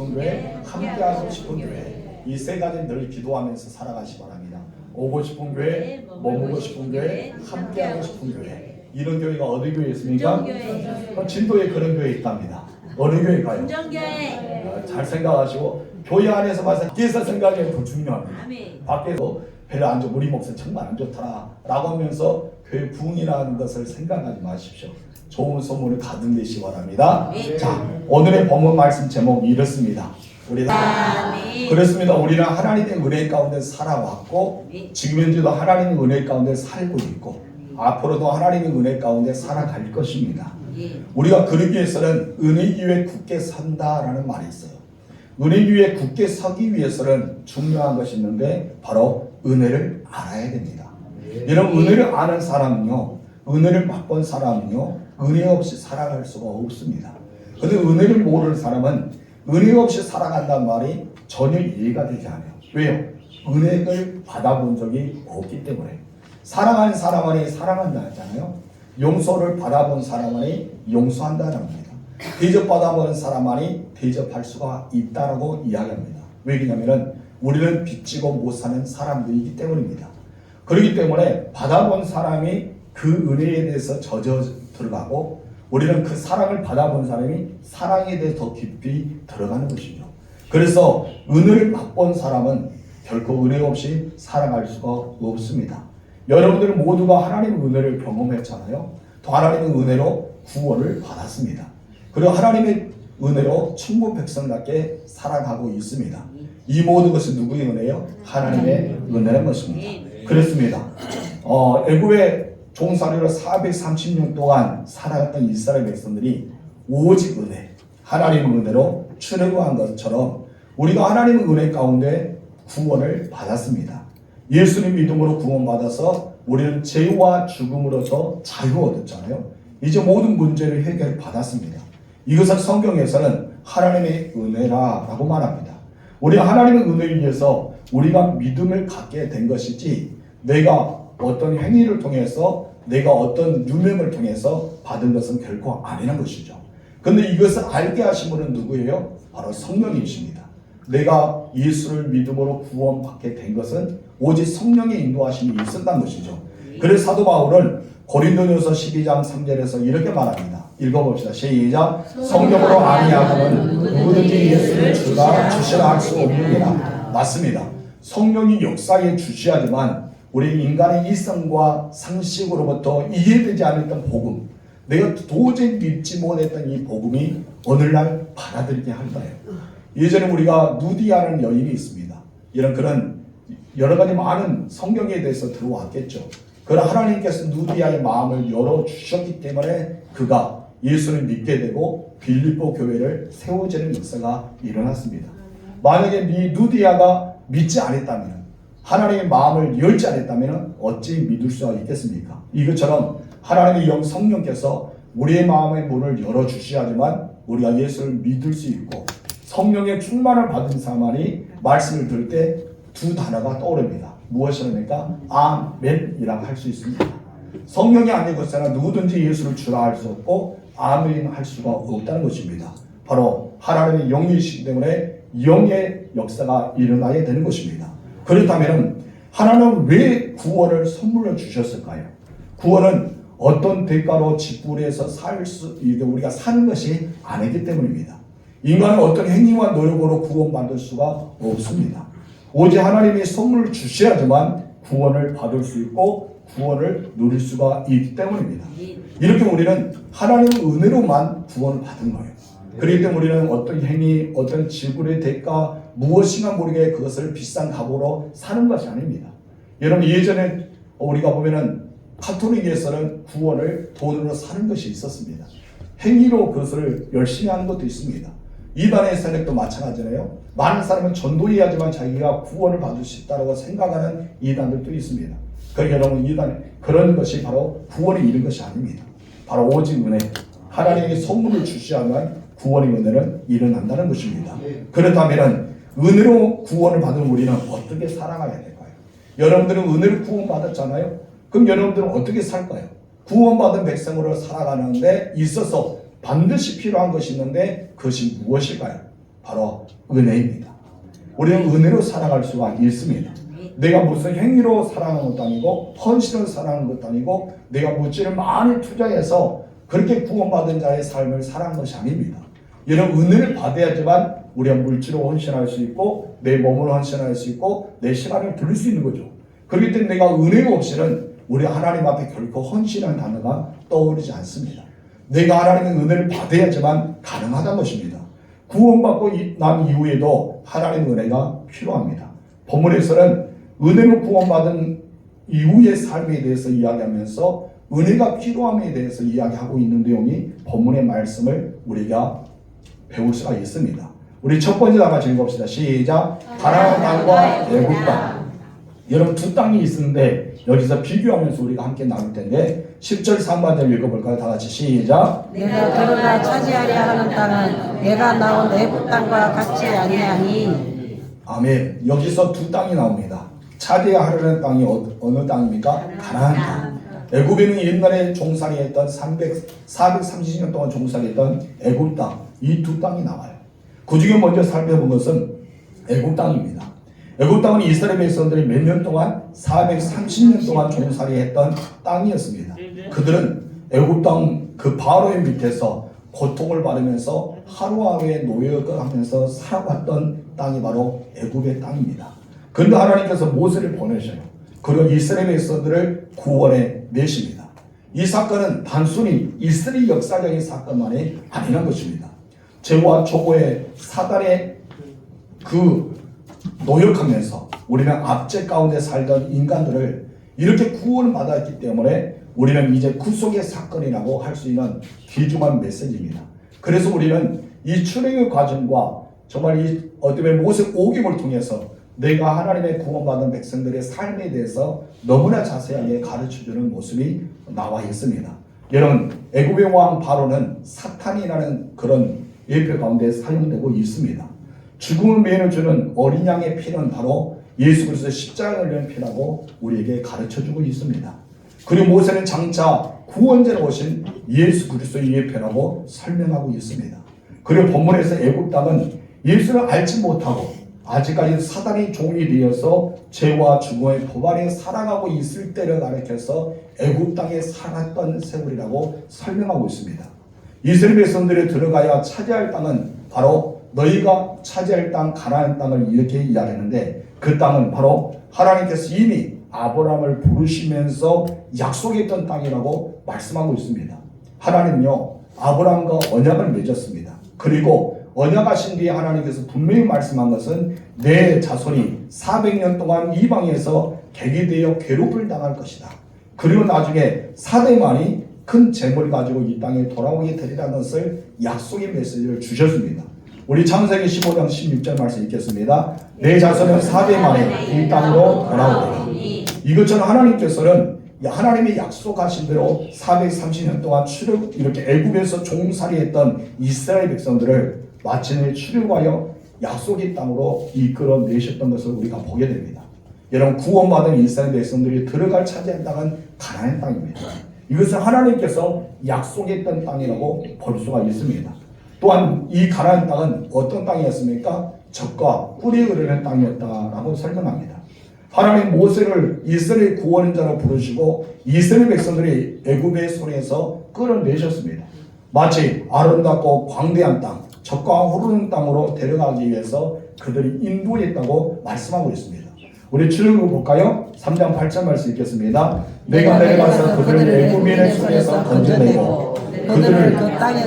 싶은 교회, 함께하고 싶은 교회, 이 세 가지 늘 기도하면서 살아가시 바랍니다. 오고 싶은 교회, 머무고 싶은 교회, 함께하고 싶은 교회. 이런 교회가 어디 교회에 있습니까? 진도에 그런 교회 있답니다. 어느 교회가요? 운정교회. 잘 생각하시고 교회 안에서 봐서 밖에서 생각하면 더 중요합니다. 밖에서 별로 안 좋아, 우리 목사 정말 안 좋더라 라고 하면서 교회 부흥이라는 것을 생각하지 마십시오. 좋은 소문을 가득내시기 바랍니다. 자, 오늘의 본문 말씀 제목이 이렇습니다. 그렇습니다. 우리는 하나님의 은혜 가운데 살아왔고 지금 현재도 하나님의 은혜 가운데 살고 있고 앞으로도 하나님의 은혜 가운데 살아갈 것입니다. 우리가 그러기 위해서는 은혜 위에 굳게 선다라는 말이 있어요. 은혜 위에 굳게 서기 위해서는 중요한 것이 있는데 바로 은혜를 알아야 됩니다. 이런 은혜를 아는 사람은요, 은혜를 맛본 사람은요, 은혜 없이 살아갈 수가 없습니다. 그런데 은혜를 모르는 사람은 은혜 없이 살아간다는 말이 전혀 이해가 되지 않아요. 왜요? 은혜를 받아본 적이 없기 때문에. 사랑하는 사람 안에 사랑한다 했잖아요. 용서를 받아본 사람 안에 용서한다는 겁니다. 대접받아본 사람 안에 대접할 수가 있다라고 이야기합니다. 왜냐하면 우리는 빚지고 못 사는 사람들이기 때문입니다. 그렇기 때문에 받아본 사람이 그 은혜에 대해서 젖어 들어가고 우리는 그 사랑을 받아본 사람이 사랑에 대해 더 깊이 들어가는 것이죠. 그래서 은혜를 맛본 사람은 결코 은혜 없이 살아갈 수가 없습니다. 여러분들 모두가 하나님의 은혜를 경험했잖아요. 또 하나님의 은혜로 구원을 받았습니다. 그리고 하나님의 은혜로 천국 백성답게 살아가고 있습니다. 이 모든 것은 누구의 은혜요? 하나님의 은혜라는 것입니다. 그렇습니다. 애굽의 종살이로 430년 동안 살아갔던 이스라엘 백성들이 오직 은혜, 하나님의 은혜로 출애굽한 것처럼 우리가 하나님의 은혜 가운데 구원을 받았습니다. 예수님 믿음으로 구원받아서 우리는 죄와 죽음으로서 자유 얻었잖아요. 이제 모든 문제를 해결받았습니다. 이것을 성경에서는 하나님의 은혜라고 말합니다. 우리 하나님의 은혜에 의해서 우리가 믿음을 갖게 된 것이지 내가 어떤 행위를 통해서 내가 어떤 유명을 통해서 받은 것은 결코 아니라는 것이죠. 그런데 이것을 알게 하신 분은 누구예요? 바로 성령이십니다. 내가 예수를 믿음으로 구원받게 된 것은 오직 성령의 인도하심이 있었다는 것이죠. 그래서 사도 바울은 고린도전서 12장 3절에서 이렇게 말합니다. 읽어봅시다. 시작. 성령으로 아니하고는 누구든지 예수를 주라 주시라 할 수 없느니라. 맞습니다. 성령이 역사에 주시하지만 우리 인간의 이성과 상식으로부터 이해되지 않았던 복음, 내가 도저히 믿지 못했던 이 복음이 오늘날 받아들이게 할 거예요. 예전에 우리가 누디아라는 여인이 있습니다. 그런 여러 가지 많은 성경에 대해서 들어왔겠죠. 그러나 하나님께서 누디아의 마음을 열어주셨기 때문에 그가 예수를 믿게 되고 빌립보 교회를 세워지는 역사가 일어났습니다. 만약에 이 누디아가 믿지 않았다면, 하나님의 마음을 열지 않았다면 어찌 믿을 수가 있겠습니까? 이것처럼 하나님의 영 성령께서 우리의 마음의 문을 열어주셔야지만 우리가 예수를 믿을 수 있고, 성령의 충만을 받은 사람이 말씀을 들을 때 두 단어가 떠오릅니다. 무엇이랍니까? 아멘이라고 할 수 있습니다. 성령이 아니고서는 누구든지 예수를 주라 할 수 없고 아멘 할 수가 없다는 것입니다. 바로 하나님의 영이시기 때문에 영의 역사가 일어나야 되는 것입니다. 그렇다면 하나님은 왜 구원을 선물로 주셨을까요? 구원은 어떤 대가로 지불해서 우리가 사는 것이 아니기 때문입니다. 인간은 어떤 행위와 노력으로 구원받을 수가 없습니다. 오직 하나님이 선물을 주셔야지만 구원을 받을 수 있고 구원을 누릴 수가 있기 때문입니다. 이렇게 우리는 하나님의 은혜로만 구원을 받은 거예요. 그렇기 때문에 우리는 어떤 행위, 어떤 지불의 대가 무엇인가 모르게 그것을 비싼 값으로 사는 것이 아닙니다. 여러분 예전에 우리가 보면은 카톨릭에서는 구원을 돈으로 사는 것이 있었습니다. 행위로 그것을 열심히 하는 것도 있습니다. 이단의 세력도 마찬가지네요. 많은 사람은 전도해야지만 자기가 구원을 받을 수 있다고 생각하는 이단들도 있습니다. 그러니까 여러분 그런 것이 바로 구원에 이른 것이 아닙니다. 바로 오직 은혜, 하나님의 선물을 주시하면 구원의 은혜는 일어난다는 것입니다. 그렇다면 은혜로 구원을 받은 우리는 어떻게 살아가야 될까요? 여러분들은 은혜로 구원받았잖아요. 그럼 여러분들은 어떻게 살까요? 구원받은 백성으로 살아가는 데 있어서 반드시 필요한 것이 있는데 그것이 무엇일까요? 바로 은혜입니다. 우리는 은혜로 살아갈 수가 있습니다. 내가 무슨 행위로 살아가는 것도 아니고 헌신으로 살아가는 것도 아니고 내가 물질을 많이 투자해서 그렇게 구원받은 자의 삶을 살아가는 것이 아닙니다. 이런 은혜를 받아야지만 우리가 물질로 헌신할 수 있고 내 몸으로 헌신할 수 있고 내 시간을 들일 수 있는 거죠. 그렇기 때문에 내가 은혜가 없이는 우리 하나님 앞에 결코 헌신이라는 단어가 떠오르지 않습니다. 내가 하나님의 은혜를 받아야지만 가능하다는 것입니다. 구원받고 난 이후에도 하나님의 은혜가 필요합니다. 본문에서는 은혜로 구원받은 이후의 삶에 대해서 이야기하면서 은혜가 필요함에 대해서 이야기하고 있는 내용이 본문의 말씀을 우리가 배울 수가 있습니다. 우리 첫 번째 다 같이 읽읍시다. 시작. 가나안 땅과 애굽 땅. 여러분 두 땅이 있는데 여기서 비교하면서 우리가 함께 나눌 텐데 10절 상반절 읽어볼까요? 다 같이 시작. 내가 들어가 차지하려 하는 땅은 내가 나온 애굽 땅과 같지 아니하니. 아멘. 여기서 두 땅이 나옵니다. 차지하려는 땅이 어느 땅입니까? 가나안 땅. 애굽에는 옛날에 종살이했던 430년 동안 종살이했던 애굽 땅, 이 두 땅이 나와요. 그 중에 먼저 살펴본 것은 애굽 땅입니다. 애굽 땅은 이스라엘 백성들이 몇 년 동안 430년 동안 종살이했던 땅이었습니다. 그들은 애굽 땅 그 바로의 밑에서 고통을 받으면서 하루하루의 노역을 하면서 살아왔던 땅이 바로 애굽의 땅입니다. 그런데 하나님께서 모세를 보내셔요. 그리고 이스라엘 백성들을 구원해 내십니다. 이 사건은 단순히 이스라엘 역사적인 사건만이 아니란 것입니다. 죄와 초고의 사단의 그 노역하면서 우리는 압제 가운데 살던 인간들을 이렇게 구원을 받았기 때문에 우리는 이제 구속의 사건이라고 할 수 있는 귀중한 메시지입니다. 그래서 우리는 이 출애굽의 과정과 정말 이 어떤 모세 오경을 통해서 내가 하나님의 구원받은 백성들의 삶에 대해서 너무나 자세하게 가르쳐주는 모습이 나와 있습니다. 여러분, 애굽의 왕 바로는 사탄이라는 그런 예표 가운데 사용되고 있습니다. 죽음을 매너 주는 어린 양의 피는 바로 예수 그리스도의 십자가를 흘린 피라고 우리에게 가르쳐주고 있습니다. 그리고 모세는 장차 구원자로 오신 예수 그리스도의 예표라고 설명하고 있습니다. 그리고 본문에서 애굽 땅은 예수를 알지 못하고 아직까지 사단의 종이 되어서 죄와 죽음의 법 아래 살아가고 있을 때를 가리켜서 애굽 땅에 살았던 세월이라고 설명하고 있습니다. 이스라엘 백성들이 들어가야 차지할 땅은 바로 너희가 차지할 땅 가나안 땅을 이렇게 이야기하는데 그 땅은 바로 하나님께서 이미 아브라함을 부르시면서 약속했던 땅이라고 말씀하고 있습니다. 하나님은요 아브라함과 언약을 맺었습니다. 그리고 언약하신 뒤에 하나님께서 분명히 말씀한 것은 내 자손이 400년 동안 이방에서 객이 괴롭을 당할 것이다. 그리고 나중에 4대만이 큰 재물을 가지고 이 땅에 돌아오게 되리라는 것을 약속의 메시지를 주셨습니다. 우리 창세기 15장 16절 말씀 읽겠습니다. 내 자손은 4대만에 이 땅으로 돌아오리라. 이것처럼 하나님께서는 하나님이 약속하신 대로 430년 동안 이렇게 애굽에서 종살이했던 이스라엘 백성들을 마침내 출애굽하여 약속의 땅으로 이끌어내셨던 것을 우리가 보게 됩니다. 여러분, 구원받은 이스라엘 백성들이 들어갈 차지한 땅은 가나안 땅입니다. 이것은 하나님께서 약속했던 땅이라고 볼 수가 있습니다. 또한 이 가나안 땅은 어떤 땅이었습니까? 젖과 꿀이 흐르는 땅이었다라고 설명합니다. 하나님 모세를 이스라엘 구원자로 부르시고 이스라엘 백성들이 애굽의 손에서 끌어내셨습니다. 마치 아름답고 광대한 땅, 젖과 흐르는 땅으로 데려가기 위해서 그들이 인도했다고 말씀하고 있습니다. 우리 출애굽 볼까요? 3장 8절 말씀 읽겠습니다. 내가 내려가서 그들을 애굽인의 손에서 건져내고 그들을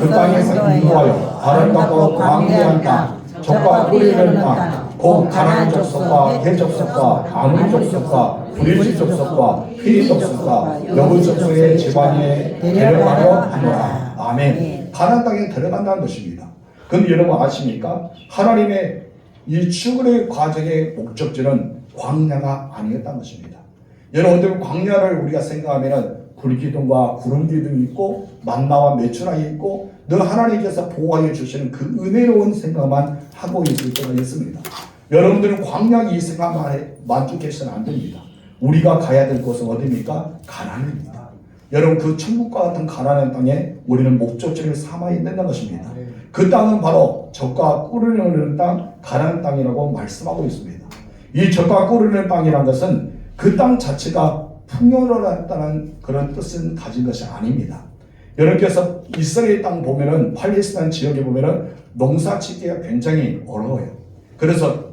그 땅에서 인도하여 아름답고 광대한 땅, 젖과 꿀이 흐르는 땅, 곧 가나안 족속과 헷 족속과 아몬 족속과 브리스 족속과 히리 족속과 여부 족속의 집안에 데려가려 하노라. 아멘. 가나안 땅에 들어간다는 것입니다. 그런데 여러분 아십니까? 하나님의 이 출애굽의 과정의 목적지는 광야가 아니었다는 것입니다. 여러분들 광야를 우리가 생각하면은 불기둥과 구름기둥이 있고 만나와 메추라기 있고 늘 하나님께서 보호해 주시는 그 은혜로운 생각만 하고 있을 때가 있습니다. 여러분들은 광야 이 생각만 만족해서는 안 됩니다. 우리가 가야 될 곳은 어디입니까? 가나안입니다. 여러분 그 천국과 같은 가나안 땅에 우리는 목적지를 삼아 있는 것입니다. 그 땅은 바로 젖과 꿀을 흐르는 땅 가나안 땅이라고 말씀하고 있습니다. 이 젖과 꿀을 흐르는 땅이란 것은 그 땅 자체가 풍요롭다는 그런 뜻은 가진 것이 아닙니다. 여러분께서 이스라엘 땅 보면은 팔레스타인 지역에 보면은 농사 짓기가 굉장히 어려워요. 그래서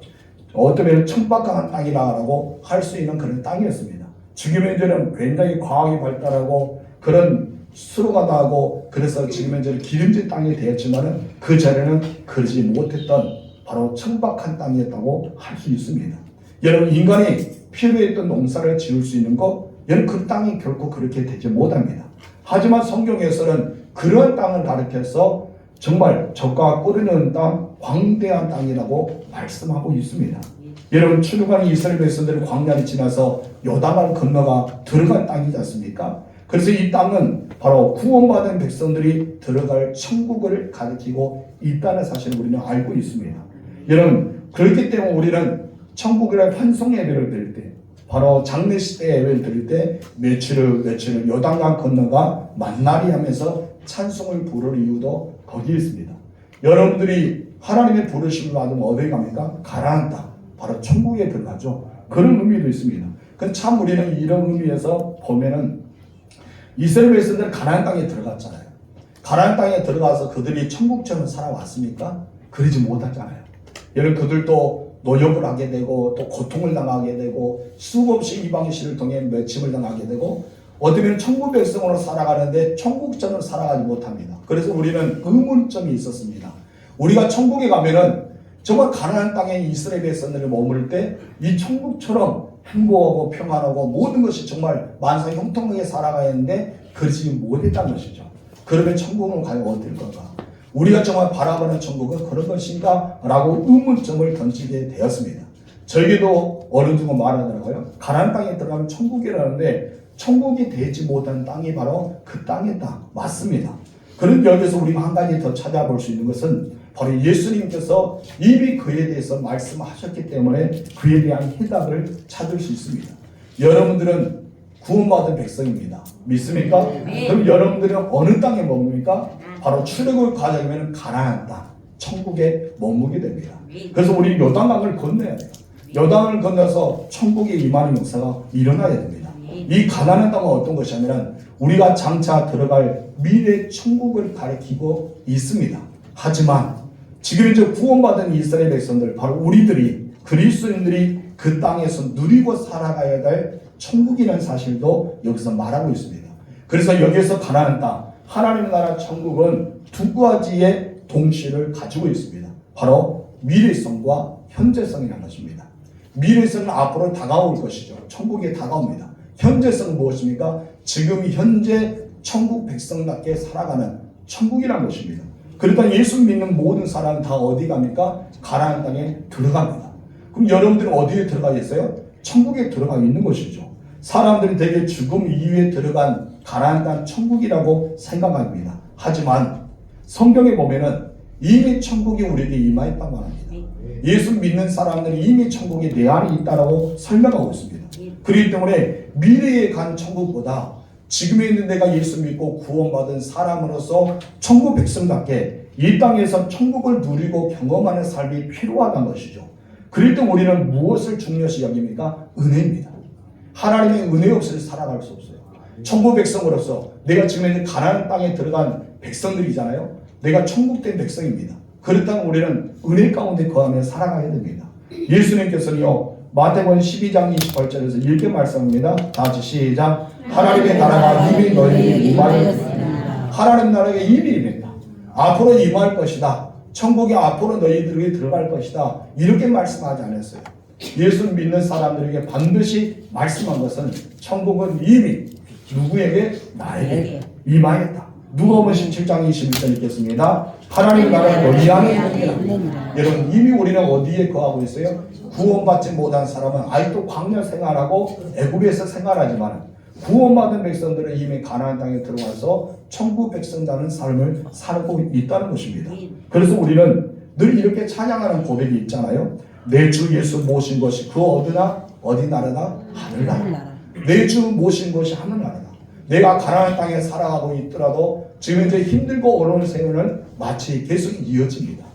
어쩌면 천박한 땅이라고 할 수 있는 그런 땅이었습니다. 지금 현재는 굉장히 과학이 발달하고 그런 수로가 나고 그래서 지금 현재는 기름진 땅이 되었지만은 그 전에는 그러지 못했던 바로 천박한 땅이었다고 할 수 있습니다. 여러분 인간이 필요했던 농사를 지을 수 있는 것, 여러분 그 땅이 결코 그렇게 되지 못합니다. 하지만 성경에서는 그런 땅을 가리켜서 정말 젖과 꿀을 땅, 광대한 땅이라고 말씀하고 있습니다. 여러분 출애굽한 이스라엘 백성들은 광야를 지나서 요단강을 건너가 들어간 땅이지 않습니까? 그래서 이 땅은 바로 구원받은 백성들이 들어갈 천국을 가리키고 있다는 사실을 우리는 알고 있습니다. 여러분 그렇기 때문에 우리는 천국이라는 환송 예배를 드릴 때 바로 장례식 때 예배를 드릴 때 며칠을 요단강 건너가 만나리 하면서 찬송을 부를 이유도 거기에 있습니다. 여러분들이 하나님의 부르심을 받으면 어디 갑니까? 가나안 땅, 바로 천국에 들어가죠. 그런 의미도 있습니다. 근데 참 우리는 이런 의미에서 보면은 이스라엘 백성들은 가나안 땅에 들어갔잖아요. 가나안 땅에 들어가서 그들이 천국처럼 살아왔습니까? 그러지 못하잖아요. 여러분 그들도 노역을 하게 되고 또 고통을 당하게 되고 수없이 이방의 씨를 통해 맺힘을 당하게 되고 어쩌면 천국 백성으로 살아가는데 천국처럼 살아가지 못합니다. 그래서 우리는 의문점이 있었습니다. 우리가 천국에 가면은 정말 가나안 땅에 이스라엘 백성들이 머물 때 이 천국처럼 행복하고 평안하고 모든 것이 정말 만사 형통하게 살아가야 하는데 그러지 못했다는 것이죠. 그러면 천국은 과연 어떨 건가? 우리가 정말 바라보는 천국은 그런 것인가? 라고 의문점을 던지게 되었습니다. 저에게도 어느 누가 말하더라고요. 가나안 땅에 들어가면 천국이라는데 천국이 되지 못한 땅이 바로 그 땅의 땅 맞습니다. 그런데 여기서 우리가 한 가지 더 찾아볼 수 있는 것은 바로 예수님께서 이미 그에 대해서 말씀하셨기 때문에 그에 대한 해답을 찾을 수 있습니다. 여러분들은 구원받은 백성입니다. 믿습니까? 그럼 여러분들은 어느 땅에 머뭅니까? 바로 출애굽을 가져가면 가나안 땅, 천국에 머무게 됩니다. 그래서 우리 요단강을 건너야 돼요. 요단을 건너서 천국에 임하는 역사가 일어나야 됩니다. 이 가나안 땅은 어떤 것이냐면 우리가 장차 들어갈 미래 천국을 가리키고 있습니다. 하지만 지금 이제 구원받은 이스라엘 백성들 바로 우리들이 그리스도인들이 그 땅에서 누리고 살아가야 될 천국이라는 사실도 여기서 말하고 있습니다. 그래서 여기에서 가나안 땅 하나님 나라 천국은 두 가지의 동시를 가지고 있습니다. 바로 미래성과 현재성이라는 것입니다. 미래성은 앞으로 다가올 것이죠. 천국에 다가옵니다. 현재성은 무엇입니까? 지금 현재 천국 백성답게 살아가는 천국이라는 것입니다. 그러니까 예수 믿는 모든 사람은 다 어디 갑니까? 가나안 땅에 들어갑니다. 그럼 여러분들은 어디에 들어가 있어요? 천국에 들어가 있는 것이죠. 사람들이 대개 죽음 이후에 들어간 가나안 땅 천국이라고 생각합니다. 하지만 성경에 보면은 이미 천국이 우리에게 임하였다고 합니다. 예수 믿는 사람들이 이미 천국이 내 안에 있다라고 설명하고 있습니다. 그렇기 때문에 미래에 간 천국보다 지금에 있는 내가 예수 믿고 구원받은 사람으로서 천국 백성답게 이 땅에서 천국을 누리고 경험하는 삶이 필요하다는 것이죠. 그럴 때 우리는 무엇을 중요시 여깁니까? 은혜입니다. 하나님의 은혜 없이 살아갈 수 없어요. 천국 백성으로서 내가 지금 이제 가나안 땅에 들어간 백성들이잖아요. 내가 천국된 백성입니다. 그렇다면 우리는 은혜 가운데 거하며 살아가야 됩니다. 예수님께서는요 마태복음 12장 28절에서 이렇게 말씀합니다. 다 같이 시작. 하나님의 나라가 이미 너희에게 임하였습니다. 하나님 나라가 이미 임했다. 앞으로 임할 것이다. 천국에 앞으로 너희들에게 들어갈 것이다. 이렇게 말씀하지 않았어요. 예수 믿는 사람들에게 반드시 말씀한 것은 천국은 이미 누구에게? 나에게 임하였다. 누가복음 17장 21절 읽겠습니다. 하나님 나라가 너희 안에 있느니라. 여러분 이미 우리는 어디에 거하고 있어요? 구원받지 못한 사람은 아직도 광야 생활하고 애굽에서 생활하지만 구원받은 백성들은 이미 가나안 땅에 들어와서 천국 백성다는 삶을 살고 있다는 것입니다. 그래서 우리는 늘 이렇게 찬양하는 고백이 있잖아요. 내 주 예수 모신 것이 그 어디 나라다? 하늘나라. 내 주 모신 것이 하늘나라다. 내가 가나안 땅에 살아가고 있더라도 지금 현재 힘들고 어려운 생활은 마치 계속 이어집니다.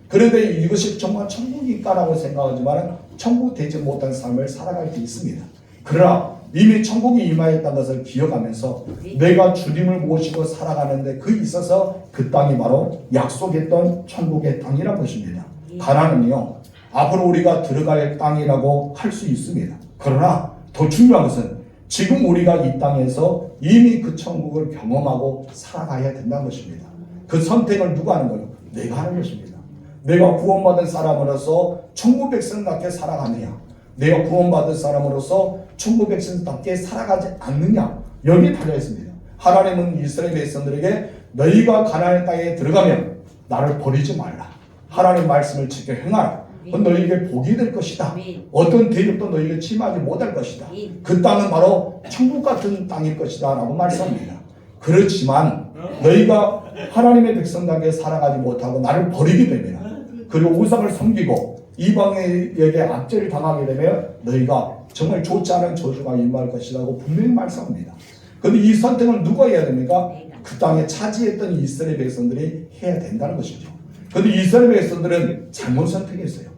그런데 이것이 정말 천국일까라고 생각하지만 천국 되지 못한 삶을 살아갈 때 있습니다. 그러나 이미 천국이 임하였다는 것을 기억하면서 내가 주님을 모시고 살아가는데 그 있어서 그 땅이 바로 약속했던 천국의 땅이란 것입니다. 가나안은요, 앞으로 우리가 들어갈 땅이라고 할 수 있습니다. 그러나 더 중요한 것은 지금 우리가 이 땅에서 이미 그 천국을 경험하고 살아가야 된다는 것입니다. 그 선택을 누가 하는 거예요? 내가 하는 것입니다. 내가 구원받은 사람으로서 천국 백성답게 살아가느냐, 내가 구원받은 사람으로서 천국 백성답게 살아가지 않느냐, 여기에 달려 있습니다. 하나님은 이스라엘 백성들에게 너희가 가나안 땅에 들어가면 나를 버리지 말라. 하나님 말씀을 지켜 행하라. 그건 너희에게 복이 될 것이다. 어떤 대적도 너희에게 침하지 못할 것이다. 그 땅은 바로 천국 같은 땅일 것이다 라고 말씀합니다. 그렇지만 너희가 하나님의 백성답게 살아가지 못하고 나를 버리게 되면, 그리고 우상을 섬기고 이방에게 압제를 당하게 되면 너희가 정말 좋지 않은 저주가 임할 것이라고 분명히 말씀합니다. 그런데 이 선택을 누가 해야 됩니까? 그 땅에 차지했던 이스라엘 백성들이 해야 된다는 것이죠. 그런데 이스라엘 백성들은 잘못 선택했어요.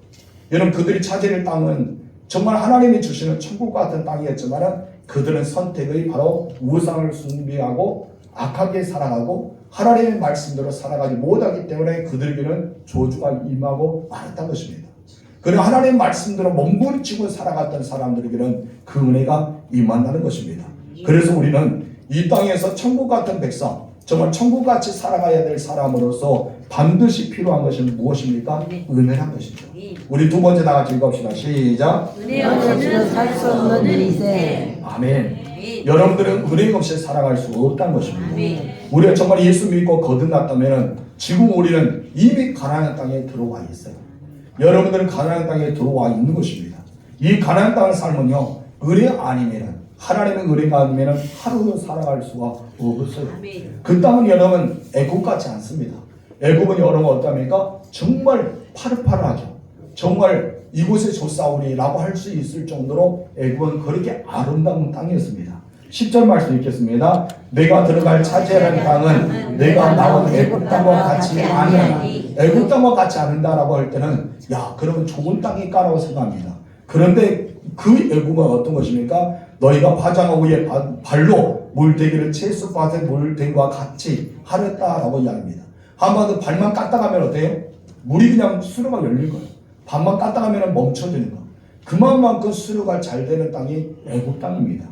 여러분, 그들이 차지할 땅은 정말 하나님이 주시는 천국 같은 땅이었지만 그들은 선택의 바로 우상을 숭배하고 악하게 살아가고 하나님의 말씀대로 살아가지 못하기 때문에 그들에게는 저주가 임하고 말았다는 것입니다. 그러나 하나님의 말씀대로 몸부림치고 살아갔던 사람들에게는 그 은혜가 임한다는 것입니다. 그래서 우리는 이 땅에서 천국 같은 백성, 정말 천국같이 살아가야 될 사람으로서 반드시 필요한 것은 무엇입니까? 은혜란 것이죠. 우리 두 번째 다 같이 읽읍시다. 시작. 은혜 없이는 살 수 없는 일이세. 아멘. 여러분들은 은혜 없이 살아갈 수 없다는 것입니다. 우리가 정말 예수 믿고 거듭났다면 지금 우리는 이미 가나안 땅에 들어와 있어요. 여러분들은 가나안 땅에 들어와 있는 것입니다. 이 가나안 땅 삶은요, 은혜 아니면, 하나님의 은혜가 아니면 하루도 살아갈 수가 없어요. 그 땅은 여러분 애굽 같지 않습니다. 애굽은 여러분 어떻습니까? 정말 파릇파릇하죠. 정말 이곳에 조사오리라고 할 수 있을 정도로 애굽은 그렇게 아름다운 땅이었습니다. 10절 말씀 읽겠습니다. 내가 들어갈 차지하는 땅은 내가 나온 애굽 땅과 같이 아니하니. 애굽 땅과 같이 않는다라고 할 때는 야, 그러면 좋은 땅일까라고 생각합니다. 그런데 그 애굽은 어떤 것입니까? 너희가 파장어 위에 발로 물대기를 채소밭의 물대기와 같이 하였다라고 이야기합니다. 한마디로 발만 까딱하면 어때요? 물이 그냥 수로가 열릴 거예요. 발만 까딱하면 멈춰지는 거. 그만큼 수로가 잘 되는 땅이 애굽 땅입니다.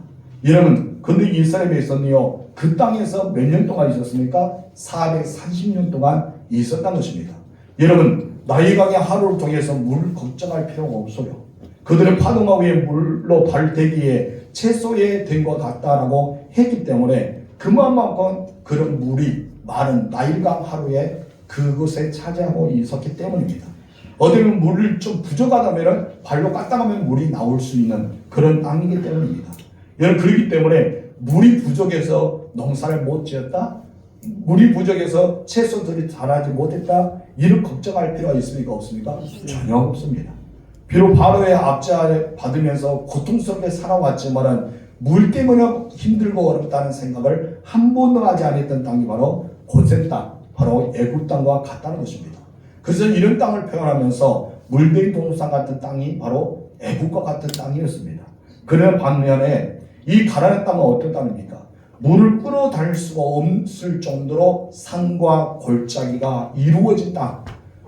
여러분, 근데 이스라엘 백성이요, 그 땅에서 몇 년 동안 있었습니까? 430년 동안 있었다는 것입니다. 여러분, 나일강의 하루를 통해서 물 걱정할 필요가 없어요. 그들은 파동화 위에 물로 발대기에 채소에 된 것 같다라고 했기 때문에 그만큼 그런 물이 많은 나일강 하루에 그곳에 차지하고 있었기 때문입니다. 어디는 물을 좀 부족하다면 발로 까딱하면 물이 나올 수 있는 그런 땅이기 때문입니다. 여러분, 그렇기 때문에 물이 부족해서 농사를 못 지었다? 물이 부족해서 채소들이 자라지 못했다? 이를 걱정할 필요가 있습니까? 없습니까? 전혀 없습니다. 비록 바로의 압제를 받으면서 고통스럽게 살아왔지만 물 때문에 힘들고 어렵다는 생각을 한 번도 하지 않았던 땅이 바로 고센 땅, 바로 애굽 땅과 같다는 것입니다. 그래서 이런 땅을 표현하면서 물들이 동산 같은 땅이 바로 애굽과 같은 땅이었습니다. 그러나 반면에 이 가나안 땅은 어떤 땅입니까? 물을 끌어다닐 수가 없을 정도로 산과 골짜기가 이루어진 땅.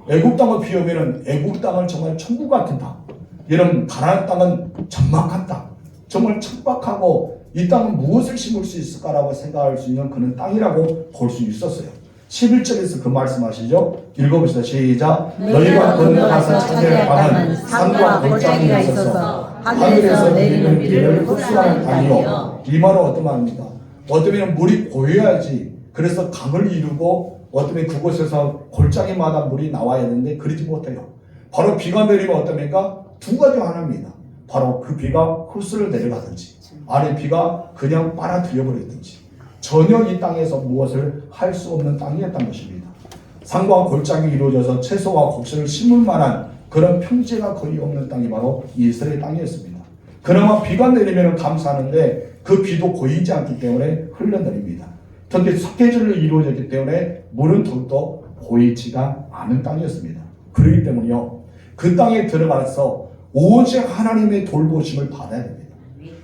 애굽 땅을 비우면은 애굽 땅은 정말 천국 같은 땅. 여러분, 가나안 땅은 적막한 땅. 정말 척박하고 이 땅은 무엇을 심을 수 있을까라고 생각할 수 있는 그런 땅이라고 볼 수 있었어요. 11절에서 그 말씀하시죠. 읽어봅시다. 시작. 너희가 건너가서 차지할 땅은 산과 골짜기가 있어서 하늘에서 내리는 비를 흡수하는 땅이요. 이 말은 어떤 말입니까? 어쩌면 물이 고여야지, 그래서 강을 이루고 어쩌면 그곳에서 골짜기마다 물이 나와야 되는데 그러지 못해요. 바로 비가 내리면 어떻습니까? 두 가지 하나입니다. 바로 그 비가 흡수를 내려가든지 아래 비가 그냥 빨아들여 버리든지 전혀 이 땅에서 무엇을 할 수 없는 땅이었던 것입니다. 산과 골짜기 이루어져서 채소와 곡식을 심을 만한 그런 평지가 거의 없는 땅이 바로 이스라엘 땅이었습니다. 그나마 비가 내리면 감사하는데 그 비도 고이지 않기 때문에 흘러내립니다. 특히 석회질로 이루어졌기 때문에 물은 더욱더 고이지가 않은 땅이었습니다. 그렇기 때문에요, 그 땅에 들어가서 오직 하나님의 돌보심을 받아야 됩니다.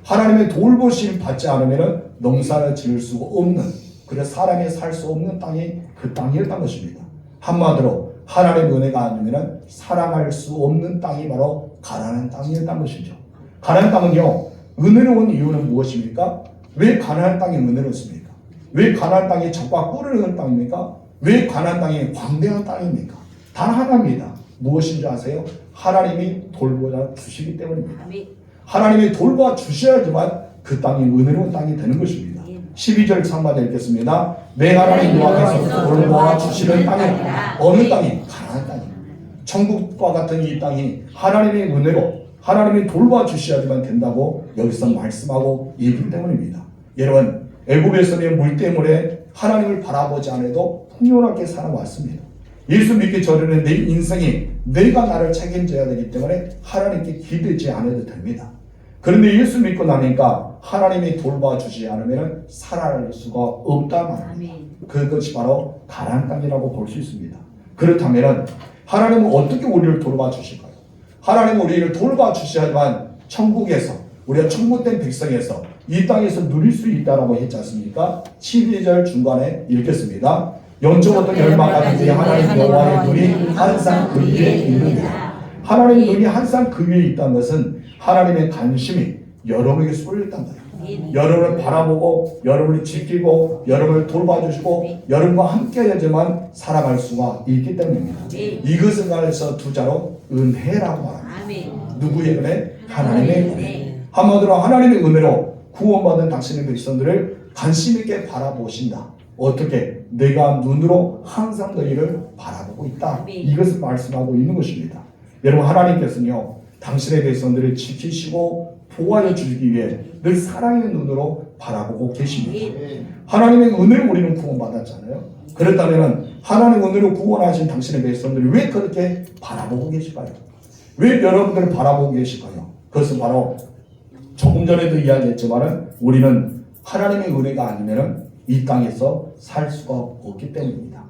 하나님의 돌보심 받지 않으면 농사를 지을 수가 없는, 그래서 사람이 살 수 없는 땅이 그 땅이었던 것입니다. 한마디로 하나님의 은혜가 아니면 살아갈 수 없는 땅이 바로 가나안 땅이었던 것이죠. 가나안 땅은요, 은혜로운 이유는 무엇입니까? 왜 가나안 땅이 은혜롭습니까? 왜 가나안 땅이 적과 꿀을 흐르는 땅입니까? 왜 가나안 땅이 광대한 땅입니까? 단 하나입니다. 무엇인지 아세요? 하나님이 돌보아 주시기 때문입니다. 하나님이 돌보아 주셔야지만 그 땅이 은혜로운 땅이 되는 것입니다. 12절 상반에 읽겠습니다. 내 하나님 여호와께서 돌보아 주시는 땅이라. 어느 땅이? 가나안 땅이. 천국과 같은 이 땅이 하나님의 은혜로 하나님이 돌보아 주셔야지만 된다고 여기서 말씀하고 있기 때문입니다. 여러분, 애굽에서의 물 때문에 하나님을 바라보지 않아도 풍요롭게 살아왔습니다. 예수 믿기 전에는 내 인생이 내가 나를 책임져야 되기 때문에 하나님께 기대지 않아도 됩니다. 그런데 예수 믿고 나니까 하나님이 돌봐 주지 않으면 살아날 수가 없다 말입니다. 그것이 바로 가나안 땅이라고 볼 수 있습니다. 그렇다면 하나님은 어떻게 우리를 돌봐 주실까요? 하나님은 우리를 돌봐 주셔야만 천국에서, 우리가 천국된 백성에서 이 땅에서 누릴 수 있다라고 했지 않습니까? 12절 중간에 읽겠습니다. 영적어떤 열망하든지 하나님 여호와의 눈이 항상 그 위에 있느니라. 하나님의 눈이 항상 그 위에 있다는 것은 하나님의 관심이 여러분에게 쏠렸단 말이에요. 여러분을 바라보고 여러분을 지키고 여러분을 돌봐주시고 여러분과 함께 해야지만 살아갈 수가 있기 때문입니다. 이것을 가려서 두 자로 은혜라고 말합니다. 누구의 은혜? 하나님의 은혜. 한마디로 하나님의 은혜로 구원받은 당신의 백성들을 관심 있게 바라보신다. 어떻게? 내가 눈으로 항상 너희를 바라보고 있다. 이것을 말씀하고 있는 것입니다. 여러분, 하나님께서는요, 당신의 백성들을 지키시고 보호하여 주기 위해 늘 사랑의 눈으로 바라보고 계십니다. 하나님의 은혜로 우리는 구원받았잖아요. 그렇다면 하나님의 은혜로 구원하신 당신의 백성들이 왜 그렇게 바라보고 계실까요? 왜 여러분들을 바라보고 계실까요? 그것은 바로 조금 전에도 이야기했지만 우리는 하나님의 은혜가 아니면 이 땅에서 살 수가 없기 때문입니다.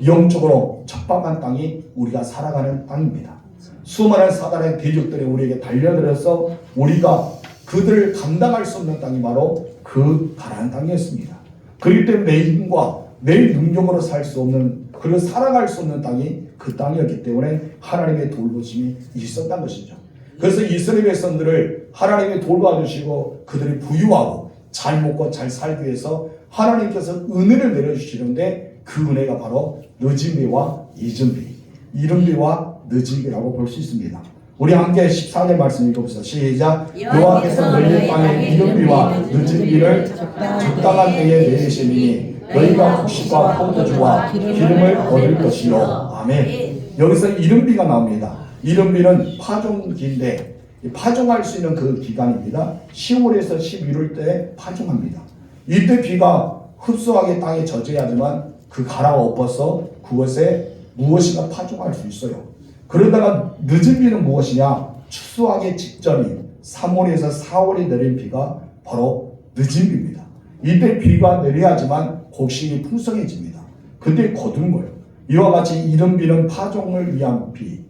영적으로 척박한 땅이 우리가 살아가는 땅입니다. 수많은 사단의 대적들이 우리에게 달려들어서 우리가 그들을 감당할 수 없는 땅이 바로 그 가나안 땅이었습니다. 그렇기 때문에 내 힘과 내 능력으로 살 수 없는, 그리고 살아갈 수 없는 땅이 그 땅이었기 때문에 하나님의 돌보심이 있었던 것이죠. 그래서 이스라엘 백성들을 하나님이 돌봐주시고 그들이 부유하고 잘 먹고 잘 살기 위해서 하나님께서 은혜를 내려주시는데 그 은혜가 바로 늦은 비와 이른 비, 이른 비와 늦은 비라고 볼 수 있습니다. 우리 함께 14절 말씀 읽어봅시다. 시작. 여호와께서 너희의 땅에 이른 비와 늦은 비를 적당한 때에 내리시니 너희가 곡식과 포도주와 기름을 얻을 것이요. 아멘. 여기서 이른 비가 나옵니다. 이른 비는 파종기인데 파종할 수 있는 그 기간입니다. 10월에서 11월 때 파종합니다. 이때 비가 흡수하게 땅에 젖어야지만 그 가라가 엎어서 그것에 무엇인가 파종할 수 있어요. 그러다가 늦은 비는 무엇이냐? 추수하기 직전인 3월에서 4월에 내린 비가 바로 늦은 비입니다. 이때 비가 내려야지만 곡식이 풍성해집니다. 근데 거둔 거예요. 이와 같이 이른 비는 파종을 위한 비,